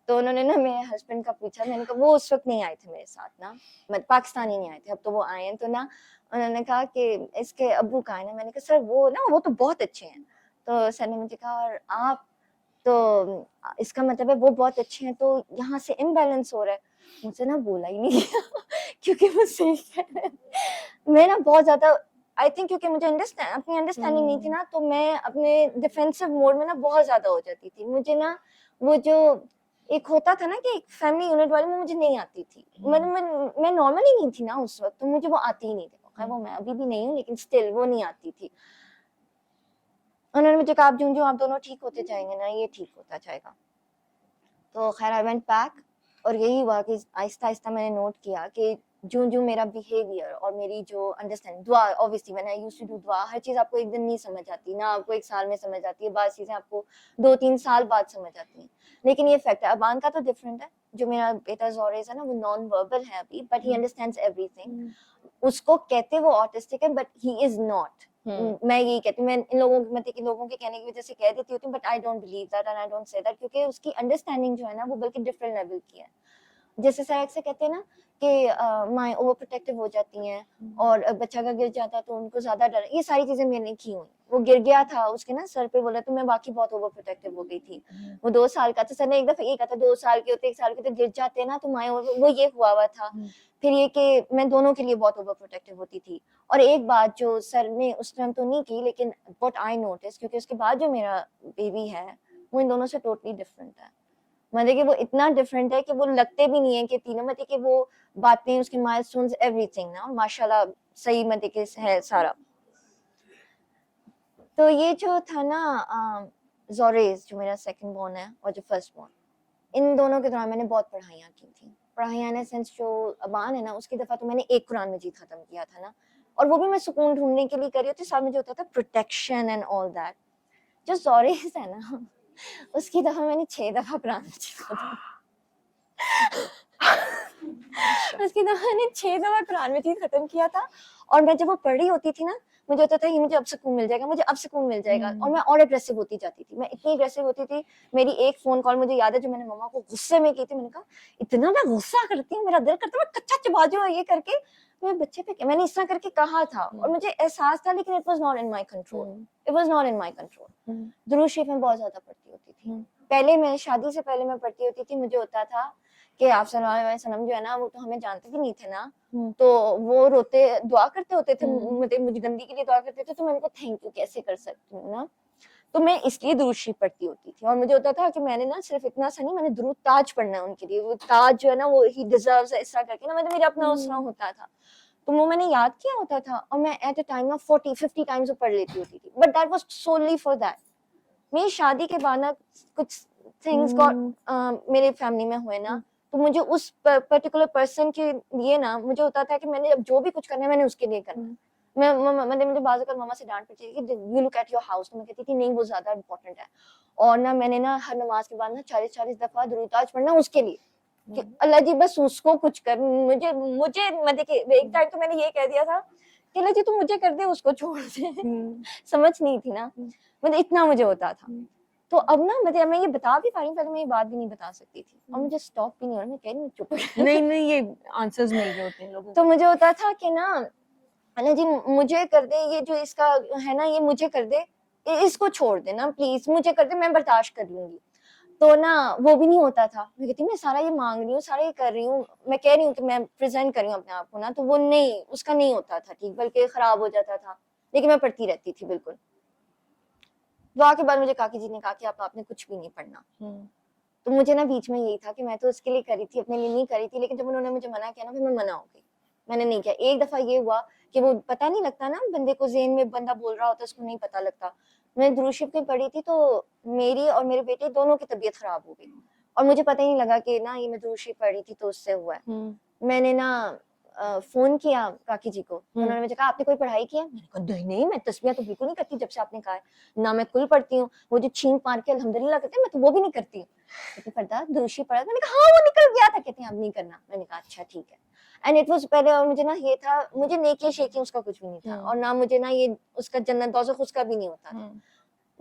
तो उन्होंने ना मेरे हस्बैंड का पूछा, मैंने कहा वो उस वक्त नहीं आए थे मेरे साथ ना, मतलब पाकिस्तानी नहीं आए थे, अब तो वो आए हैं। तो ना उन्होंने कहा कि इसके अब्बू कहाँ है ना, मैंने कहा सर वो ना वो तो बहुत अच्छे हैं। तो सर ने मुझे कहा और आप, तो इसका मतलब है वो बहुत अच्छे हैं, तो यहाँ से इम्बैलेंस हो रहा है। मुझसे ना बोला ही नहीं गया क्योंकि वो सही कह रहे हैं। मैं ना बहुत ज्यादा, आई थिंक क्योंकि मुझे अपनी अंडरस्टैंडिंग नहीं थी ना, तो मैं अपने डिफेंसिव मोड में ना बहुत ज्यादा हो जाती थी। मुझे ना वो जो एक होता था ना कि एक फैमिली यूनिट वाली, में मुझे नहीं आती थी, मतलब मैं नॉर्मल ही नहीं थी ना उस वक्त, तो मुझे वो आती ही नहीं थी। खैर वो मैं अभी भी नहीं हूँ, लेकिन स्टिल वो नहीं आती थी। उन्होंने मुझे कहा आप जो आप दोनों ठीक होते जाएंगे ना, ये ठीक होता जाएगा। तो खैर आई वेंट बैक, और यही हुआ कि आहिस्ता आहिस्ता मैंने नोट किया कि जो मेरा बिहेवियर और मेरी जो अंडरस्टैंडिंग, दुआ, obviously when I used to do दुआ, हर चीज आपको एक दिन नहीं समझ आती ना, आपको एक साल में समझ आती है, बाद चीजें आपको 2-3 साल बाद समझ आती हैं। लेकिन ये फैक्ट है, अबान का तो डिफरेंट है, जो मेरा बेटा जोरेज है ना, वो नॉन वर्बल है अभी, बट ही अंडरस्टैंड्स एवरीथिंग। उसको कहते वो ऑटिस्टिक है, बट ही इज नॉट। मैं यही कहती हूँ, मैं इन लोगों के कहने की वजह से कह देती होती हूँ, but I don't believe that and I don't say that, क्योंकि उसकी अंडरस्टैंडिंग जो है ना वो बल्कि डिफरेंट लेवल की है। जैसे सर अक्सर कहते हैं ना कि माएँ ओवर प्रोटेक्टिव हो जाती हैं और बच्चा अगर गिर जाता है तो उनको ज्यादा डर, ये सारी चीजें मैंने की हुई। वो गिर गया था, उसके ना सर पे बोला, तो मैं बाकी बहुत ओवर प्रोटेक्टिव हो गई थी। वो 2 साल का था, सर ने एक दफा ये कहा था 2 साल के होते 1 साल के तो गिर जाते हैं ना, तो माएँ, वो ये हुआ था। फिर ये कि मैं दोनों के लिए बहुत ओवर प्रोटेक्टिव होती थी। और एक बात जो सर ने उस टाइम तो नहीं की, लेकिन व्हाट आई नोटिस, क्योंकि उसके बाद जो मेरा बेबी है वो इन दोनों से टोटली डिफरेंट है। मतलब कि वो इतना डिफरेंट है कि वो लगते भी नहीं है कि तीनों, मतलब कि वो बातें, उसके माइलस्टोन्स, एवरीथिंग ना, और माशाल्लाह सही मतलब कि है सारा। तो ये जो था ना जोरेज, जो मेरा सेकंड बॉर्न है और जो फर्स्ट बॉर्न, इन दोनों के दौरान मैंने बहुत पढ़ाइयाँ की थी। पढ़ाइयाँ इन सेंस, जो अबान है ना उसकी दफा तो मैंने एक कुरान मजीद खत्म किया था ना, और वो भी मैं सुकून ढूंढने के लिए करी होती, साथ में जो होता था प्रोटेक्शन एंड ऑल दैट। जो जोरेज है ना उसकी दफा मैंने 6 दफा कुरान मजीद खत्म उसकी दफा मैंने 6 दफा कुरान मजीद खत्म किया था। और मैं जब वो पढ़ रही होती थी ना, मुझे होता था ये मुझे अब सुकून मिल जाएगा, मुझे अब सुकून मिल जाएगा। और मैं और एग्रेसिव होती जाती थी, मैं इतनी एग्रेसिव होती थी। मेरी एक फोन कॉल मुझे याद है जो मैंने मम्मा को गुस्से में की थी, मैंने कहा इतना मैं गुस्सा करती हूँ, मेरा दिल करता है मैं कच्चा चबा जाऊं, ये करके मैं बच्चे पे, मैंने इस तरह करके कहा था और मुझे एहसास था, लेकिन it was not in my control, it was not in my control. दुरूद शरीफ में बहुत ज्यादा पढ़ती होती थी। पहले मैं शादी से पहले मैं पढ़ती होती थी, मुझे होता था कि आप सल्लल्लाहु अलैहि वसल्लम जो है ना वो तो हमें जानते भी नहीं थे ना, तो वो रोते दुआ करते होते थे, मुझे गंदी के लिए दुआ करते थे, तो मैं उनको थैंक यू कैसे कर सकती हूँ ना, तो मैं इसलिए दुरूद शरीफ पढ़ती होती थी। और मुझे होता था कि मैंने ना सिर्फ इतना सा नहीं, मैंने दुरूद ताज पढ़ना है उनके लिए, वो ताज जो है ना वो ही डिजर्व्स है, इस तरह करके ना मतलब मेरा अपना उस तरह होता था, तो वो मैंने याद किया होता था और मैं एट अ टाइम ना 40-50 टाइम्स पढ़ लेती होती थी, but that was so only for that. मेरी शादी के बाद ना कुछ थिंग्स गॉट मेरे फैमिली में हुए ना, तो मुझे उस पर्टिकुलर पर्सन के लिए ना मुझे होता था कि मैंने अब जो भी कुछ करना है मैंने उसके लिए करना है। मैंने मुझे बाज़ अगर मम्मा से डांट पड़ती थी कि you look at your house, तो मैं कहती थी नहीं वो ज्यादा इंपॉर्टेंट है, और ना मैंने ना हर नमाज के बाद ना 40-40 दफा दुरूद ताज पढ़ना उसके लिए कि अल्लाह जी बस उसको कुछ कर, मुझे मुझे मैं देखिए एक टाइम तो मैंने ये कह दिया था कि अल्लाह जी तू मुझे कर दे उसको छोड़ दे समझ नहीं थी ना, मतलब इतना मुझे होता था। तो अब ना मतलब मैं ये बता भी पा रही हूँ, पहले मैं ये बात भी नहीं बता सकती थी और मुझे स्टॉप भी नहीं हो रहा, मैं कह रही हूँ चुप नहीं ये आंसर्स मिल गए होते हैं लोगों तो मुझे होता था कि ना अल्लाह जी मुझे कर दे, ये जो इसका है ना ये मुझे कर दे, इसको छोड़ दे ना प्लीज, मुझे कर दे, मैं बर्दाश्त कर लूंगी। तो ना वो भी नहीं होता था, मैं कहती मैं सारा ये मांग रही हूँ, सारा ये कर रही हूँ, मैं कह रही हूँ कि मैं प्रेजेंट कर रही हूँ अपने आप को ना, तो वो नहीं, उसका नहीं होता था ठीक, बल्कि खराब हो जाता था, लेकिन मैं पढ़ती रहती थी बिल्कुल। दुआ के बाद मुझे काकी जी ने कहा कि आपने कुछ भी नहीं पढ़ना, तो मुझे ना बीच में यही था कि मैं तो उसके लिए करी थी, अपने लिए नहीं करी थी, लेकिन जब उन्होंने मुझे मना किया ना फिर मैं मना हो गई, मैंने नहीं किया। एक दफा ये हुआ कि वो पता नहीं लगता ना बंदे को, ज़हन में बंदा बोल रहा होता है उसको नहीं पता लगता, मैं दुरूद शरीफ की पढ़ी थी तो मेरी और मेरे बेटे दोनों की तबीयत खराब हो गई और मुझे पता ही नहीं लगा कि ना ये मैं दुरूद शरीफ पढ़ी थी तो उससे हुआ है। मैंने ना फोन किया काकी जी को, तो उन्होंने मुझे कहा आपने कोई पढ़ाई किया, मैंने कहा नहीं नहीं मैं तस्बीह तो बिल्कुल नहीं करती जब से आपने कहा है, ना मैं कुल पढ़ती हूँ, वो जो छींक मार के अल्हम्दुलिल्लाह करते हैं मैं तो वो भी नहीं करती हूँ। कहती पर्दा दुरूद शरीफ पढ़ा, मैंने कहा हाँ वो निकल गया था, कहते हैं अब नहीं करना, मैंने कहा अच्छा ठीक है। एंड इट वाज पहले, और मुझे ना ये था, मुझे नेकी शेकी उसका कुछ भी नहीं था और ना मुझे ना ये उसका जन्नत दोज़ख उसका भी नहीं होता था,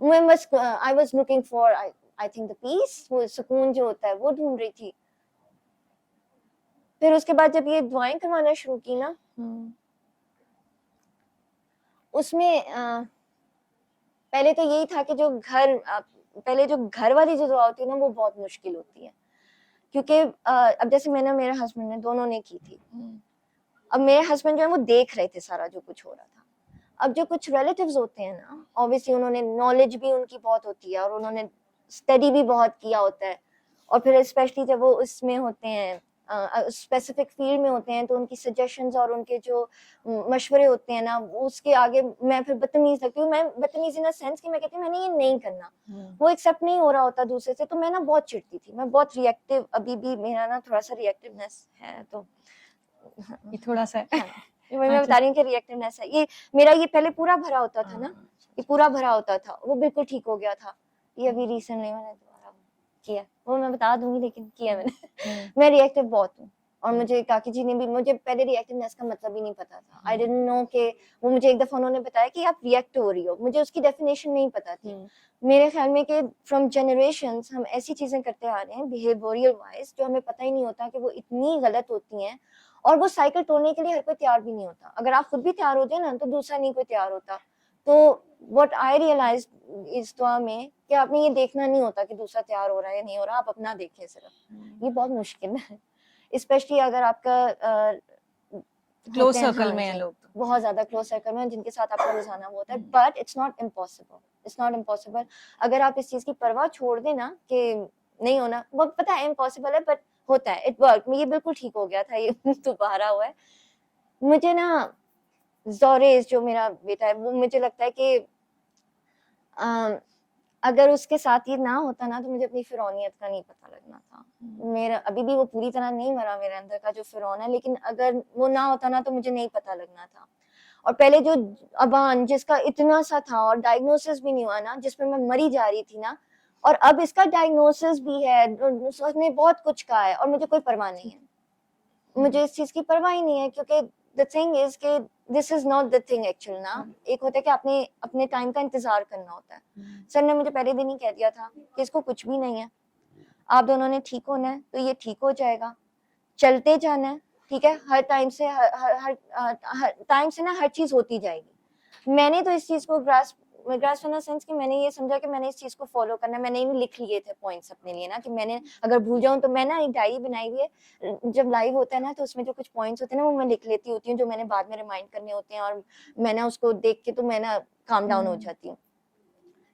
मैं बस I was looking for I think the peace, वो सुकून जो होता है वो ढूंढ रही थी। फिर उसके बाद जब ये दुआएं करवाना शुरू की ना, उसमें पहले तो यही था कि जो पहले जो घर वाली जो दुआ होती है ना वो बहुत मुश्किल होती है, क्योंकि अब जैसे मैंने मेरे हस्बैंड ने दोनों ने की थी, अब मेरे हस्बैंड जो है वो देख रहे थे सारा जो कुछ हो रहा था। अब जो कुछ रिलेटिव्स होते हैं ना, ऑब्वियसली उन्होंने नॉलेज भी उनकी बहुत होती है और उन्होंने स्टडी भी बहुत किया होता है, और फिर स्पेशली जब वो उसमें होते हैं स्पेसिफिक फील्ड में होते हैं, तो उनकी सजेशंस और उनके जो मशवरे होते हैं ना, उसके आगे मैं फिर बदतमीज लगती हूँ। मैं बदतमीज इन द सेंस कि मैं कहती हूँ मैंने ये नहीं करना, वो एक्सेप्ट नहीं हो रहा होता दूसरे से, तो मैं ना बहुत चिढ़ती थी, मैं बहुत रिएक्टिव, अभी भी मेरा ना थोड़ा सा रिएक्टिवनेस है, तो ये थोड़ा सा है। मैं बता रही हूँ कि रिएक्टिवनेस है ये मेरा, ये पहले पूरा भरा होता था ना, ये पूरा भरा होता था, वो बिल्कुल ठीक हो गया था, ये अभी रिसेंटली मैंने दोबारा किया, वो मैं बता दूंगी लेकिन किया मैंने मैं रिएक्टिव बहुत हूँ, और मुझे काकी जी ने भी, मुझे पहले रिएक्टिवनेस का मतलब ही नहीं पता था, आई डिडंट नो कि वो मुझे एक दफा उन्होंने बताया कि आप रिएक्ट हो रही हो, मुझे उसकी डेफिनेशन नहीं पता थी। मेरे ख्याल में कि फ्रॉम जनरेशंस हम ऐसी चीजें करते आ रहे हैं बिहेवियरल वाइज जो हमें पता ही नहीं होता कि वो इतनी गलत होती हैं, और वो साइकिल तोड़ने के लिए हर कोई तैयार भी नहीं होता। अगर आप खुद भी तैयार हो जाए ना तो दूसरा नहीं कोई तैयार होता। तो व्हाट आई रियलाइज इस दुआ में कि आपने ये देखना नहीं होता कि दूसरा तैयार हो रहा है या नहीं हो रहा, आप अपना देखें सिर्फ, ये बहुत मुश्किल है स्पेशली अगर आपका क्लोज सर्कल में है लोग, बहुत ज्यादा क्लोज सर्कल में जिनके साथ आपका रोजाना वो होता है, but it's not impossible, it's not impossible. अगर आप इस चीज की परवाह छोड़ दें ना कि नहीं होना, वो पता है इम्पॉसिबल है बट होता है, इट वर्क, ये बिल्कुल ठीक हो गया था, ये दोबारा हुआ है। मुझे ना जोरेज जो मेरा बेटा है, वो मुझे लगता है कि अगर उसके साथ ये ना होता ना तो मुझे अपनी फिरौनियत का नहीं पता लगना था। मेरा अभी भी वो पूरी तरह नहीं मरा मेरे अंदर का जो फिरौन है, लेकिन अगर वो ना होता ना तो मुझे नहीं पता लगना था। और पहले जो अबान जिसका इतना सा था और डायग्नोसिस भी नहीं हुआ ना, जिसमें मैं मरी जा रही थी ना, और अब इसका डायग्नोसिस भी है, उसने बहुत कुछ कहा है और मुझे कोई परवाह नहीं है, मुझे इस चीज की परवाह ही नहीं है, क्योंकि द थिंग इज कि this is not the thing actual ना। एक होता है कि आपने अपने टाइम का इंतजार करना होता है। सर ने मुझे पहले दिन ही कह दिया था कि इसको कुछ भी नहीं है, आप दोनों ने ठीक होना है तो ये ठीक हो जाएगा, चलते जाना है, ठीक है, हर टाइम से हर टाइम से ना हर चीज होती जाएगी। मैंने तो इस चीज को grasp grasp in the sense कि मैंने ये समझा कि मैंने इस चीज को फॉलो करना है। मैंने इन लिख लिए थे पॉइंट्स अपने लिए ना, कि मैंने अगर भूल जाऊं तो मैं ना एक डायरी बनाई हुई है, जब लाइव होता है ना तो उसमें जो कुछ पॉइंट्स होते हैं ना वो मैं लिख लेती होती हूँ, जो मैंने बाद में रिमाइंड करने होते हैं, और मैं ना उसको देख के तो मैं ना काम डाउन हो जाती हूँ।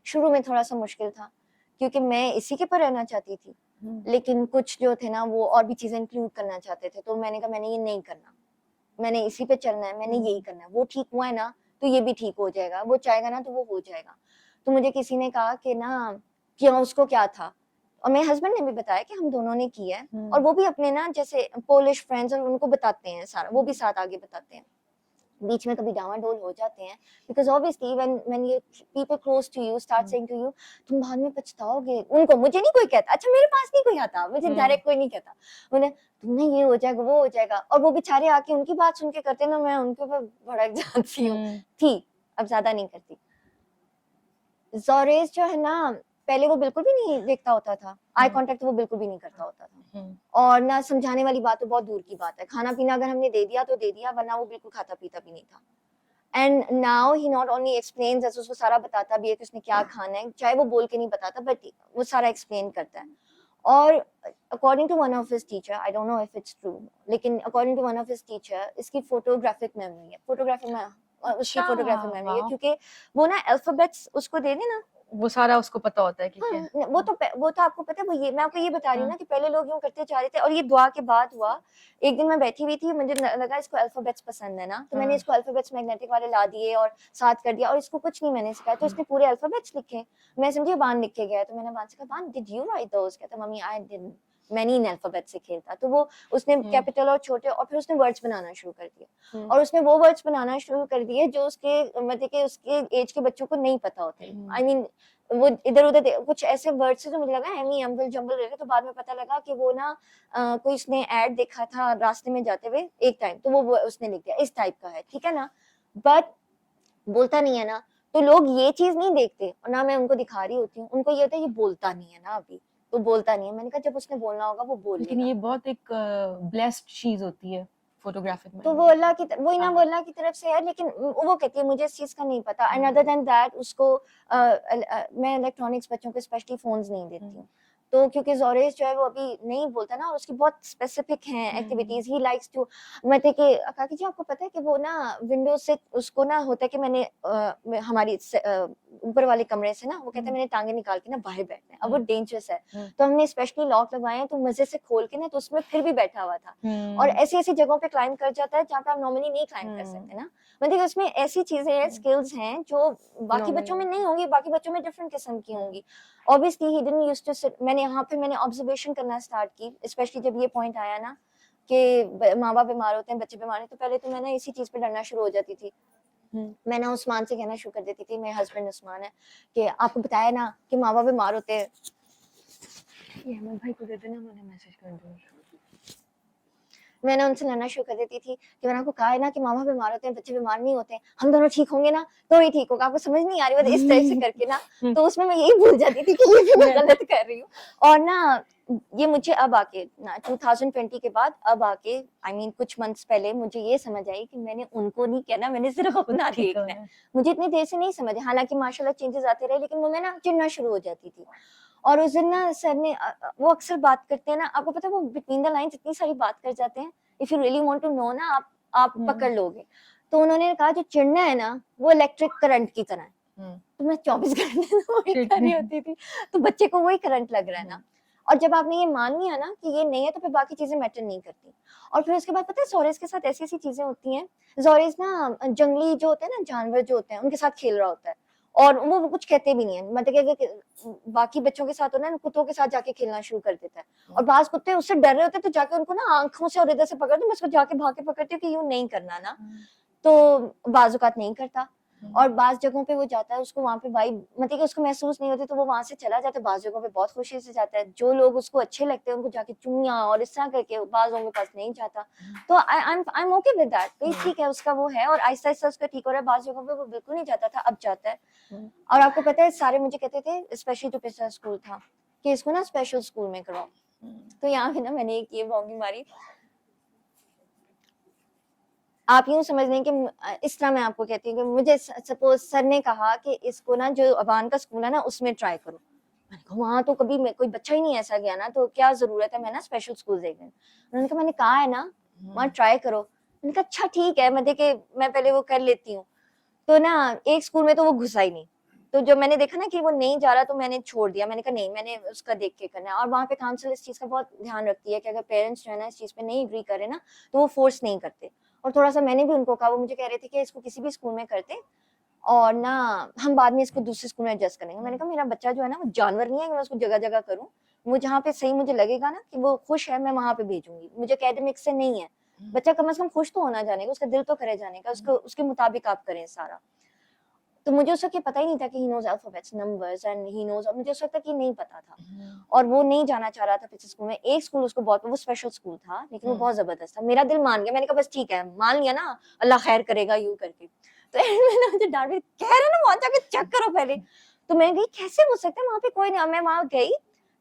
शुरू में थोड़ा सा मुश्किल था क्योंकि मैं इसी के पर रहना चाहती थी, लेकिन कुछ जो थे ना वो और भी चीजें इंक्लूड करना चाहते थे, तो मैंने कहा मैंने ये नहीं करना, मैंने इसी पे चलना है, मैंने यही करना है। वो ठीक हुआ है ना तो ये भी ठीक हो जाएगा, वो चाहेगा ना तो वो हो जाएगा। तो मुझे किसी ने कहा कि ना क्यों, उसको क्या था, और मेरे हस्बैंड ने भी बताया कि हम दोनों ने किया है, और वो भी अपने ना जैसे पोलिश फ्रेंड्स और उनको बताते हैं सारा, वो भी साथ आगे बताते हैं। बीच में कभी डावाडोल हो जाते हैं, because obviously when you people close to you start saying to you, तुम बाद में पछताओगे। उनको, मुझे नहीं कोई कहता, अच्छा मेरे पास नहीं कोई आता, मुझे डायरेक्ट कोई नहीं कहता, उन्हें तुमने ये हो जाएगा वो हो जाएगा, और वो बेचारे आके उनकी बात सुन के करते ना, मैं उनके ऊपर भड़क जाती हूँ। थी, अब ज्यादा नहीं करती। जोरेस जो है ना, पहले वो बिल्कुल भी नहीं देखता होता था, आई कांटेक्ट वो बिल्कुल भी नहीं करता होता था, और ना समझाने वाली बात तो बहुत दूर की बात है, खाना पीना अगर हमने दे दिया तो दे दिया, वरना वो बिल्कुल खाता पीता भी नहीं था। And now he not only explains, जैसे उसको सारा बताता भी है कि उसने क्या खाना है, चाहे वो बोल के नहीं बताता, बट वो सारा एक्सप्लेन करता है। और according to one of his teacher, I don't know if it's true, लेकिन according to one of his teacher, इसकी फोटोग्राफिक मेमोरी है, उसकी फोटोग्राफिक मेमोरी है, क्योंकि वो ना अल्फाबेट्स उसको दे देना, वो सारा उसको पता होता है कि क्या है। वो तो आपको पता है, वो ये मैं आपको ये बता रही हूँ ना कि पहले लोग यूं करते जा रहे थे, और ये दुआ के बाद हुआ। एक दिन मैं बैठी हुई थी, मुझे लगा इसको अल्फाबेट्स पसंद है ना, तो मैंने इसको अल्फाबेट्स मैग्नेटिक वाले ला दिए और साथ कर दिया, और इसको कुछ नहीं मैंने सिखाया, तो इसने पूरे अल्फाबेट्स लिखे। मैं समझी बान लिख के गया, तो मैंने बान से कहा, बान डिड यू राइट दोस? कहता मम्मी आई डिडंट, मैंने इन अल्फाबेट से खेलता। तो वो उसने कैपिटल और छोटे, और फिर उसने वर्ड्स बनाना शुरू कर दिया, और उसने वो वर्ड्स बनाना शुरू कर दिए जो उसके मतलब कि उसके एज के बच्चों को नहीं पता होते। आई मीन वो इधर उधर कुछ ऐसे वर्ड्स से, तो मुझे लगा एमी अम्बल जम्बल रहे, तो बाद में पता लगा कि वो ना कोई उसने ऐड देखा था रास्ते में जाते हुए एक टाइम, तो वो उसने लिख दिया इस टाइप का है, ठीक है ना, बट बोलता नहीं है ना, तो लोग ये चीज नहीं देखते, और ना मैं उनको दिखा रही होती हूँ, उनको ये होता है ये बोलता नहीं है ना अभी, तो बोलता नहीं है। मैंने कहा जब उसने बोलना होगा वो बोल लेकिन ये बहुत एक ब्लेस्ड चीज होती है फोटोग्राफिक में, तो वो अल्लाह की वही ना, वो अल्लाह की तरफ से है, लेकिन वो कहती है मुझे इस चीज का नहीं पता। एंड अदर देन दैट उसको मैं इलेक्ट्रॉनिक्स बच्चों को स्पेशली फोन्स नहीं देती हूँ, तो क्योंकि जोरेस जो है वो अभी नहीं बोलता ना, और उसकी बहुत स्पेसिफिक हैं एक्टिविटीज, ही लाइक्स टू, मतलब कि काकी जी आपको पता है कि वो ना विंडोज से उसको ना होता है कि मैंने हमारी ऊपर वाले कमरे से ना, वो कहते हैं मैंने टांगे निकाल के ना बाहर बैठना है, अब वो डेंजरस है, तो हमने स्पेशली लॉक लगवाए हैं, तो मजे से खोल के ना, तो उसमें फिर भी बैठा हुआ था, और ऐसी ऐसी जगहों पे क्लाइंब कर जाता है जहाँ पे आप नॉर्मली नहीं क्लाइंब कर सकते ना, मतलब उसमें ऐसी चीजें हैं, स्किल्स हैं जो बाकी बच्चों में नहीं होंगी, बाकी बच्चों में डिफरेंट किस्म की होंगी। Obviously he didn't used to sit, मैंने यहाँ पे मैंने ऑब्जर्वेशन करना स्टार्ट की, स्पेशली जब ये पॉइंट आया ना कि माँ बाप बीमार होते हैं, बच्चे बीमार हैं, तो पहले तो मैं ना इसी चीज पे डरना शुरू हो जाती थी। मैं ना उस्मान से कहना शुरू कर देती थी, मेरे हस्बैंड उस्मान है, कि आपको बताया ना कि माँ बाप बीमार होते हैं, ये अहमद भाई को दे देना, मैंने मैसेज कर दिया। मैंने उनसे लड़ना शुरू कर देती थी कि मैंने आपको कहा है ना कि मामा बीमार होते हैं, बच्चे बीमार नहीं होते, हम दोनों ठीक होंगे ना तो ही ठीक होगा, आपको समझ नहीं आ रही है इस तरह से करके ना, तो उसमें मैं यही भूल जाती थी कि ये भी मैं गलत कर रही हूँ। और ना ये मुझे अब आके ना 2020 के बाद अब आके आई मीन कुछ मंथ्स पहले मुझे ये समझ आई कि मैंने उनको नहीं कहना, मैंने सिर्फ अपना देखना है। मुझे इतनी देर से नहीं समझ, हालांकि माशाल्लाह चेंजेस आते रहे, लेकिन वो मैं ना चिढ़ना शुरू हो जाती थी। और उस दिन ना सर ने वो अक्सर बात करते हैं ना, आपको पता है वो बिटवीन द लाइंस इतनी सारी बात कर जाते हैं, if you really want to know ना आप पकड़ लोगे। तो उन्होंने कहा जो चिढ़ना है ना वो इलेक्ट्रिक करंट की तरह है, तो मैं 24 घंटे वही कर रही होती थी, तो बच्चे को वही करंट लग रहा है ना, और जब आपने ये मान लिया ना कि ये नहीं है, तो फिर बाकी चीजें मैटर नहीं करती। और फिर उसके बाद पता है जोरेस के साथ ऐसी ऐसी चीजें होती हैं, जोरेस ना जंगली जो होते हैं ना जानवर जो होते हैं उनके साथ खेल रहा होता है, और वो कुछ कहते भी नहीं है, मतलब कि बाकी बच्चों के साथ होना, कुत्तों के साथ जाके खेलना शुरू कर देता है, और बाज कुत्ते उससे डर रहे होते हैं, तो जाके उनको ना आंखों से और इधर से पकड़ दो, मैं उसको जाके भाग के पकड़ती हूँ कि यूं नहीं करना ना, तो बाजुकात नहीं करता। और बाज जगहों पे वो जाता है, उसको वहां पे भाई मतलब कि उसको महसूस नहीं होती, तो वो वहां से चला जाता है, बाज जगहों पे बहुत खुशी से जाता है, जो लोग उसको अच्छे लगते हैं उनको जाके चुम्मियां और इस तरह करके बाजों के पास नहीं जाता। तो I am okay with that, ठीक है उसका वो है, और आहिस्ता आहिस्ता उसका ठीक हो रहा है, बाज जगहों पे वो बिल्कुल नहीं जाता था, अब जाता है। और आपको पता है सारे मुझे कहते थे, स्पेशली जो पिछला स्कूल था, कि इसको ना स्पेशल स्कूल में कराओ, तो यहाँ पे ना मैंने एक ये बॉन्गी मारी, आप यूं समझ लें कि इस तरह मैं आपको कहती हूँ कि मुझे सपोज सर ने कहा कि इसको ना जो अवान का स्कूल है ना उसमें ट्राई करो, मैंने कहा वहां तो कभी कोई बच्चा ही नहीं ऐसा गया ना, तो क्या जरूरत है मैं ना स्पेशल स्कूल देख रही हूँ। उन्होंने कहा मैंने कहा है ना वहाँ ट्राई करो। मैंने कहा अच्छा ठीक है, मैं देखे मैं पहले वो कर लेती हूँ। तो ना एक स्कूल में तो वो घुसा ही नहीं, तो जब मैंने देखा ना कि वो नहीं जा रहा तो मैंने छोड़ दिया। मैंने कहा नहीं, मैंने उसका देख के करना है। और वहाँ पे काउंसिल इस चीज का बहुत ध्यान रखती है कि अगर पेरेंट्स जो है ना इस चीज पे नहीं एग्री करे ना तो वो फोर्स नहीं करते। और थोड़ा सा मैंने भी उनको कहा, वो मुझे कह रहे थे कि इसको किसी भी स्कूल में करते और ना हम बाद में इसको दूसरे स्कूल में एडजस्ट करेंगे। मैंने कहा मेरा बच्चा जो है ना वो जानवर नहीं है कि मैं उसको जगह जगह करूँ, वो जहाँ पे सही मुझे लगेगा ना कि वो खुश है मैं वहां पे भेजूंगी। मुझे एकेडमिक से नहीं है, बच्चा कम से कम खुश तो होना जाने का, उसका दिल तो करे जाने का, उसको उसके मुताबिक आप करें सारा। तो मुझे उस वक्त ये पता ही नहीं था कि he knows alphabets numbers and he knows, मुझे उस वक्त तक ये नहीं पता था। और वो नहीं जाना चाह रहा था पिछले स्कूल में। एक स्कूल उसको बहुत, वो स्पेशल स्कूल था लेकिन वो बहुत जबरदस्त था। मेरा दिल मान गया, मैंने कहा बस ठीक है मान लिया ना, अल्लाह खैर करेगा यूं करके। तो मैंने मुझे डांट दी, कह रहे ना वहां जाके चेक करो पहले। तो मैं गई, कैसे हो सकता है वहां पे कोई नहीं। मैं वहां गई,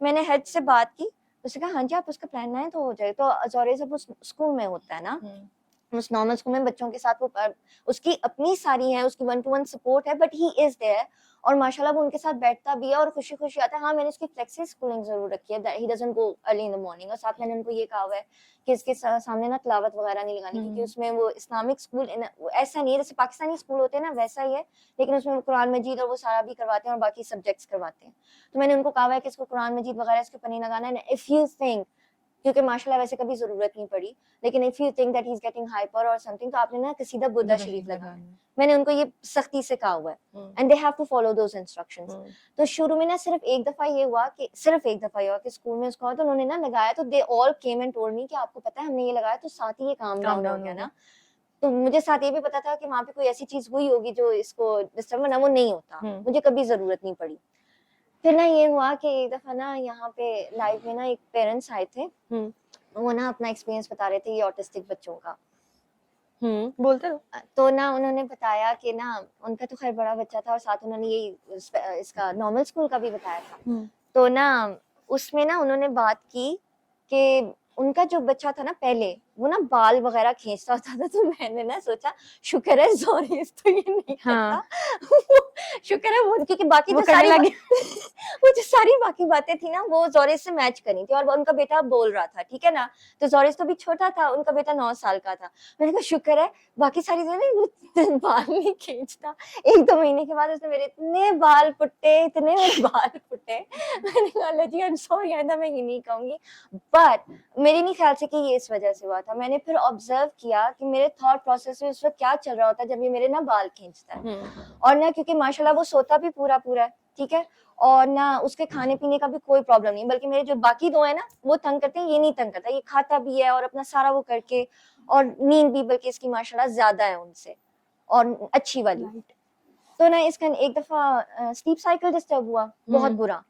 मैंने हेड से बात की, उसने कहा हाँ जी आप उसका प्लान बनाए तो हो जाए। तो अजौरे जब उस स्कूल में होता है ना, उस नॉर्मल स्कूल में बच्चों के साथ वो उसकी अपनी सारी है, उसकी 1-to-1 सपोर्ट है, बट ही इज देयर और माशाल्लाह वो उनके साथ बैठता भी है और खुशी खुशी आता है। हाँ मैंने उसकी फ्लेक्सी स्कूलिंग जरूर रखी है, he doesn't go early in the morning. और साथ मैंने उनको ये कहा हुआ है कि इसके सामने ना तिलावत वगैरह नहीं लगानी, क्योंकि उसमें वो इस्लामिक स्कूल ऐसा नहीं है जैसे पाकिस्तानी स्कूल होते हैं ना वैसा ही है, लेकिन उसमें कुरान मजीद और वो सारा भी करवाते हैं और बाकी सब्जेक्ट्स करवाते हैं। तो मैंने उनको कहा हुआ है कि इसको कुरान मजीद वगैरह इसके ऊपर नहीं लगाना है। इफ यू थिंक, क्योंकि माशाल्लाह वैसे कभी जरूरत नहीं पड़ी, लेकिन if you think that he is getting hyper और समथिंग तो आपने ना कसीदा बुर्दा शरीफ लगाना है। मैंने उनको ये सख्ती से कहा हुआ है and they have to follow those instructions. तो शुरू में ना सिर्फ एक दफा ये हुआ कि स्कूल में उसको तो उन्होंने ना लगाया, तो they all came and told me कि आपको पता है हमने ये लगाया, तो साथ ही ये काम डाउन हो गया ना। तो मुझे साथ ये भी पता था कि वहां पे कोई ऐसी चीज हुई होगी जो इसको डिस्टर्ब ना, वो नहीं होता, मुझे कभी जरूरत नहीं पड़ी। फिर ना ये हुआ कि एक दफा ना यहाँ पे लाइव में ना एक पेरेंट्स आए थे, वो ना अपना एक्सपीरियंस बता रहे थे ये ऑटिस्टिक बच्चों का। बोलते रहो। तो ना उन्होंने बताया कि ना उनका तो खैर बड़ा बच्चा था और साथ उन्होंने ये इसका नॉर्मल स्कूल का भी बताया था। तो ना उसमें ना उन्होंने बात की कि उनका जो बच्चा था ना पहले वो ना बाल वगैरह खींचता होता था। तो मैंने ना सोचा शुक्र है सॉरी तो ये नहीं करता। शुक्र है वो, क्योंकि बाकी वो जो सारी करने लगी। वो जो सारी बाकी बातें थी ना वो जोरिस से मैच करी थी। और उनका बेटा बोल रहा था ठीक है ना, तो जोरिस तो भी छोटा था, उनका बेटा 9 साल का था। मैंने कहा शुक्र है बाकी सारी चीजें बाल नहीं खींचता। 1-2 महीने के बाद उसने मेरे इतने बाल फुटे, इतने मेरे बाल फुटे। मैंने कहा अल्लाह जी आई एम सॉरी, आइंदा मैं ये नहीं कहूंगी। बट मेरे नहीं ख्याल से कि ये इस वजह से हुआ था। मैंने फिर ऑब्जर्व किया कि मेरे थॉट प्रोसेस में उस वक्त क्या चल रहा होता है जब ये मेरे ना बाल खींचता है। और ना क्योंकि माशाल्लाह वो सोता भी पूरा पूरा है ठीक है, और ना उसके खाने पीने का भी कोई प्रॉब्लम नहीं, बल्कि मेरे जो बाकी दो है ना वो तंग करते हैं, ये नहीं तंग करता, ये खाता भी है और अपना सारा वो करके, और नींद भी बल्कि इसकी माशाल्लाह ज्यादा है उनसे और अच्छी वाली। तो ना इसका एक दफा स्लीप साइकिल डिस्टर्ब हुआ बहुत बुरा,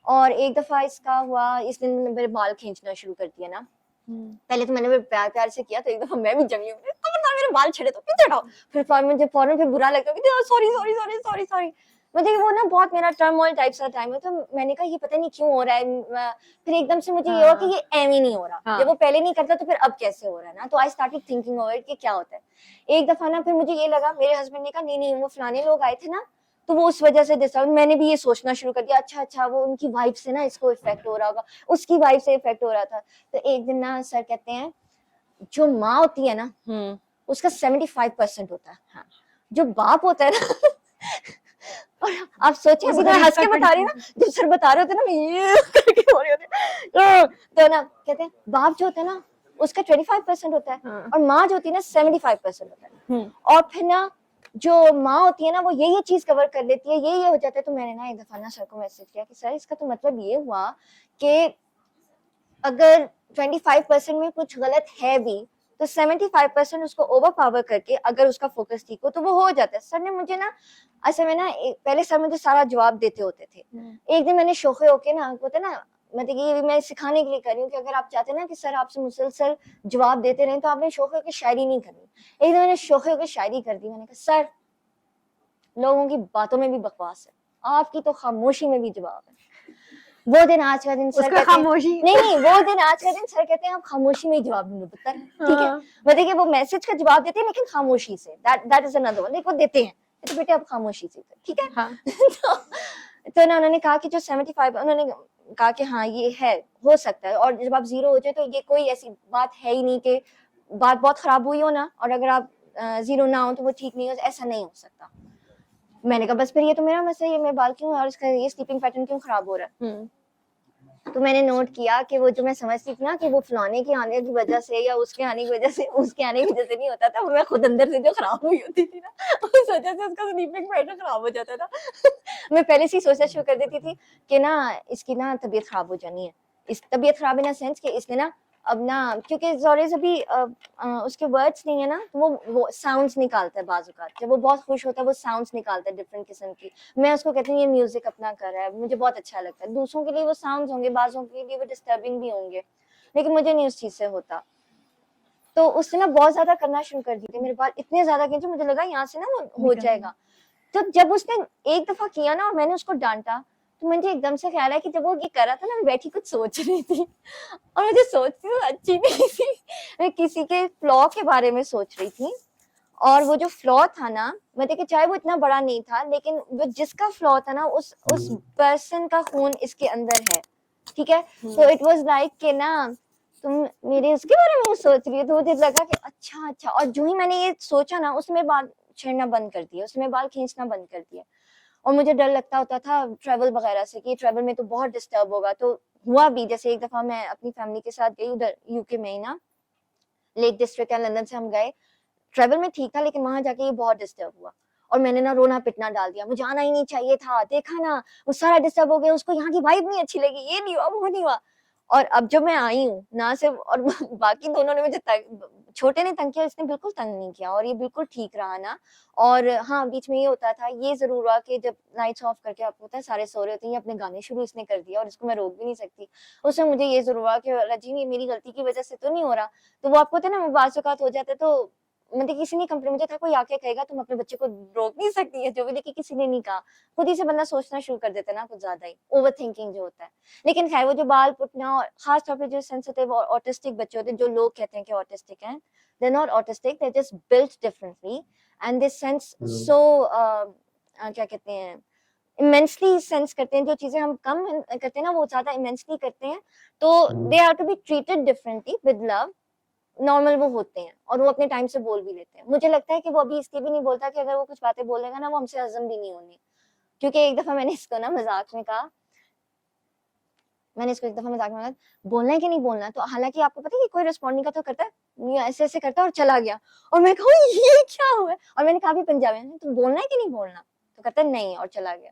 और एक दफा इसका हुआ इस दिन मेरे बाल खींचना शुरू कर दिया ना। पहले तो मैंने प्यार प्यार से किया, तो एक दफा मैं भी जमी हूँ मेरे बाल छेड़े तो क्यों छेड़ाओ। फिर मुझे फौरन फिर बुरा लगता है sorry sorry sorry sorry sorry. मुझे वो ना बहुत मेरा टर्मोइल टाइप सा टाइम है, तो मैंने कहा ये पता नहीं क्यों हो रहा है। फिर एकदम से मुझे ये हुआ कि ये एम ही नहीं हो रहा, जब वो पहले नहीं करता तो फिर अब कैसे हो रहा है ना। तो I started thinking over it कि क्या होता है। एक दफा ना फिर मुझे ये लगा, मेरे हस्बैंड ने कहा नहीं नहीं वो फलाने लोग आए थे ना तो वो उस वजह से डिस्टर्ब। मैंने भी ये सोचना शुरू कर दिया अच्छा अच्छा वो उनकी वाइफ से ना इसको इफेक्ट हो रहा होगा, उसकी वाइफ से इफेक्ट हो रहा था। तो एक दिन ना सर कहते हैं जो माँ होती है ना उसका 75% होता है, हाँ। जो बाप होता है ना और आप सोचिए अभी मैं हंस के बता रही हूँ ना, जब सर बता रहे होते ना मैं ये करके हो रही होती तो ना कहते हैं बाप जो होता है ना उसका 25% होता है और माँ जो होती है ना 75% होता है। और फिर ना जो माँ होती है ना वो ये चीज कवर कर लेती है, ये हो जाता है। तो मैंने ना एक दफा ना सर को मैसेज किया कि सर इसका तो मतलब ये हुआ कि अगर 25% में कुछ गलत है भी तो 75% उसको ओवर पावर करके अगर उसका फोकस ठीक हो तो वो हो जाता है। सर ने मुझे ना असल में ना पहले सर मुझे सारा जवाब देते होते थे। एक दिन मैंने शोखे होके ना होता ना, मतलब ये मैं सिखाने के लिए कर रही हूँ कि अगर आप चाहते हैं ना कि सर आपसे मुसलसल जवाब देते रहे तो आपने शोखे होकर शायरी नहीं करनी। एक दिन मैंने शोखे होकर शायरी कर दी। मैंने कहा सर लोगों की बातों में भी बकवास है, आपकी तो खामोशी में भी जवाब है। वो दिन आज का दिन सर उसका कहते हैं खामोशी नहीं वो दिन आज का दिन सर कहते हैं हम खामोशी में ही जवाब ढूंढो पुत्र, ठीक है। हाँ। मतलब कि वो मैसेज का जवाब देते हैं लेकिन खामोशी से, दैट इज अनदर वन, देखो देते हैं तो बेटे आप खामोशी से, ठीक है। हाँ तो ना उन्होंने कहा कि जो 75, उन्होंने कहा कि हाँ ये है, हो सकता है, और जब आप 0 हो जाए तो ये कोई ऐसी बात है ही नहीं कि बात बहुत खराब हुई हो ना, और अगर आप 0 ना हो तो वो ठीक नहीं हो, ऐसा नहीं हो सकता। मैंने कहा बस फिर ये तो मेरा मसला है, मैं बाल क्यों और इसका ये स्लीपिंग पैटर्न क्यों खराब हो रहा है। तो मैंने नोट किया कि वो जो मैं समझती थी ना कि वो फलाने के आने की वजह से या उसके आने की वजह से, उसके आने की वजह से नहीं होता था, वो मैं खुद अंदर से जो खराब हुई होती थी ना उस वजह से उसका स्लीपिंग पैटर्न खराब हो जाता था। मैं पहले से ही सोचना शुरू कर देती थी कि ना इसकी ना तबीयत खराब हो जानी है, इस तबीयत खराब इन सेंस कि इसने ना अब ना, क्योंकि जोरेज अभी उसके वर्ड्स नहीं है ना, तो वो साउंड्स निकालता है बाजू का, जब वो बहुत खुश होता है वो साउंड्स निकालता है डिफरेंट किस्म की। मैं उसको कहती हूँ ये म्यूजिक अपना कर रहा है, मुझे बहुत अच्छा लगता है। दूसरों के लिए वो साउंड्स होंगे, बाजों के लिए वो डिस्टर्बिंग भी होंगे, लेकिन मुझे नहीं उस चीज से होता। तो उसने ना बहुत ज्यादा करना शुरू कर दिए थे, मेरे बाल इतने ज्यादा खींचे, मुझे लगा यहाँ से ना वो हो जाएगा। तो जब उसने एक दफा किया ना और मैंने उसको डांटा, तो मुझे एकदम से ख्याल है कि जब वो ये कर रहा था ना, मैं बैठी कुछ सोच रही थी, और मुझे सोचती हूँ अच्छी नहीं थी, मैं किसी के फ्लॉ के बारे में सोच रही थी। और वो जो फ्लॉ था ना, मतलब कि चाहे वो इतना बड़ा नहीं था, लेकिन वो जिसका फ्लॉ था ना, उस पर्सन का खून इसके अंदर है, ठीक है। तो इट वाज लाइक कि ना तुम मेरे उसके बारे में सोच रही हो, तो मुझे लगा कि अच्छा। और जो ही मैंने ये सोचा ना, उसमें बाल छेड़ना बंद कर दिया, उसमें बाल खींचना बंद कर दिया। और मुझे डर लगता होता था ट्रैवल वगैरह से कि ट्रैवल में तो बहुत डिस्टर्ब होगा। तो हुआ भी, जैसे एक दफा मैं अपनी फैमिली के साथ गई उधर यूके में ही ना, लेक डिस्ट्रिक्ट है, लंदन से हम गए। ट्रैवल में ठीक था, लेकिन वहां जाके ये बहुत डिस्टर्ब हुआ और मैंने ना रोना पिटना डाल दिया, मुझे आना ही नहीं चाहिए था, देखा ना वो सारा डिस्टर्ब हो गया, उसको यहाँ की वाइब नहीं अच्छी लगी, ये नहीं हुआ वो नहीं हुआ। और अब जब मैं आई हूँ ना सिर्फ, और बाकी दोनों ने मुझे छोटे ने तंग किया, इसने बिल्कुल तंग नहीं किया, और ये बिल्कुल ठीक रहा ना। और हाँ, बीच में ये होता था, ये जरूर हुआ कि जब लाइट्स ऑफ करके आपको होता है सारे सो रहे होते हैं, ये अपने गाने शुरू इसने कर दिया और इसको मैं रोक भी नहीं सकती। उसमें मुझे ये जरूर हुआ कि अल्लाह ये मेरी गलती की वजह से तो नहीं हो रहा। तो वो आपको ना बाज़-औक़ात हो जाता है, तो मतलब किसी ने कंप्लेन, मुझे था कोई आके कहेगा तुम अपने बच्चे को रोक नहीं सकती है जो भी, लेकिन किसी ने नहीं कहा, खुद ही से बंदा सोचना शुरू कर देता है ना, कुछ ज्यादा ही ओवर थिंकिंग जो होता है। लेकिन खैर वो जो बाल पुटना, और खास तौर पे जो सेंसिटिव और ऑटिस्टिक बच्चे होते हैं, जो लोग कहते हैं कि ऑटिस्टिक हैं, they are not autistic, they are just built differently and they sense so क्या कहते हैं, इमेंसली सेंस करते हैं, जो चीजें हम कम करते हैं ना वो ज्यादा इमेंसली करते हैं। तो they are to be treated differently with love, normal वो होते हैं, और वो अपने टाइम से बोल भी लेते हैं। मुझे लगता है कि वो अभी इसलिए भी नहीं बोलता कि अगर वो कुछ बातें बोलेगा ना, वो हमसे हजम भी नहीं होनी। क्योंकि एक दफा मैंने इसको ना मजाक में कहा, बोलना है कि नहीं बोलना, तो हालांकि आपको पता है कि कोई रिस्पॉन्ड नहीं करता, तो करता है ऐसे ऐसे करता और चला गया। और मैं कहूँ ये क्या हुआ है, और मैंने कहा भी पंजाबी में, तुम बोलना है कि नहीं बोलना, तो कहता नहीं, और चला गया।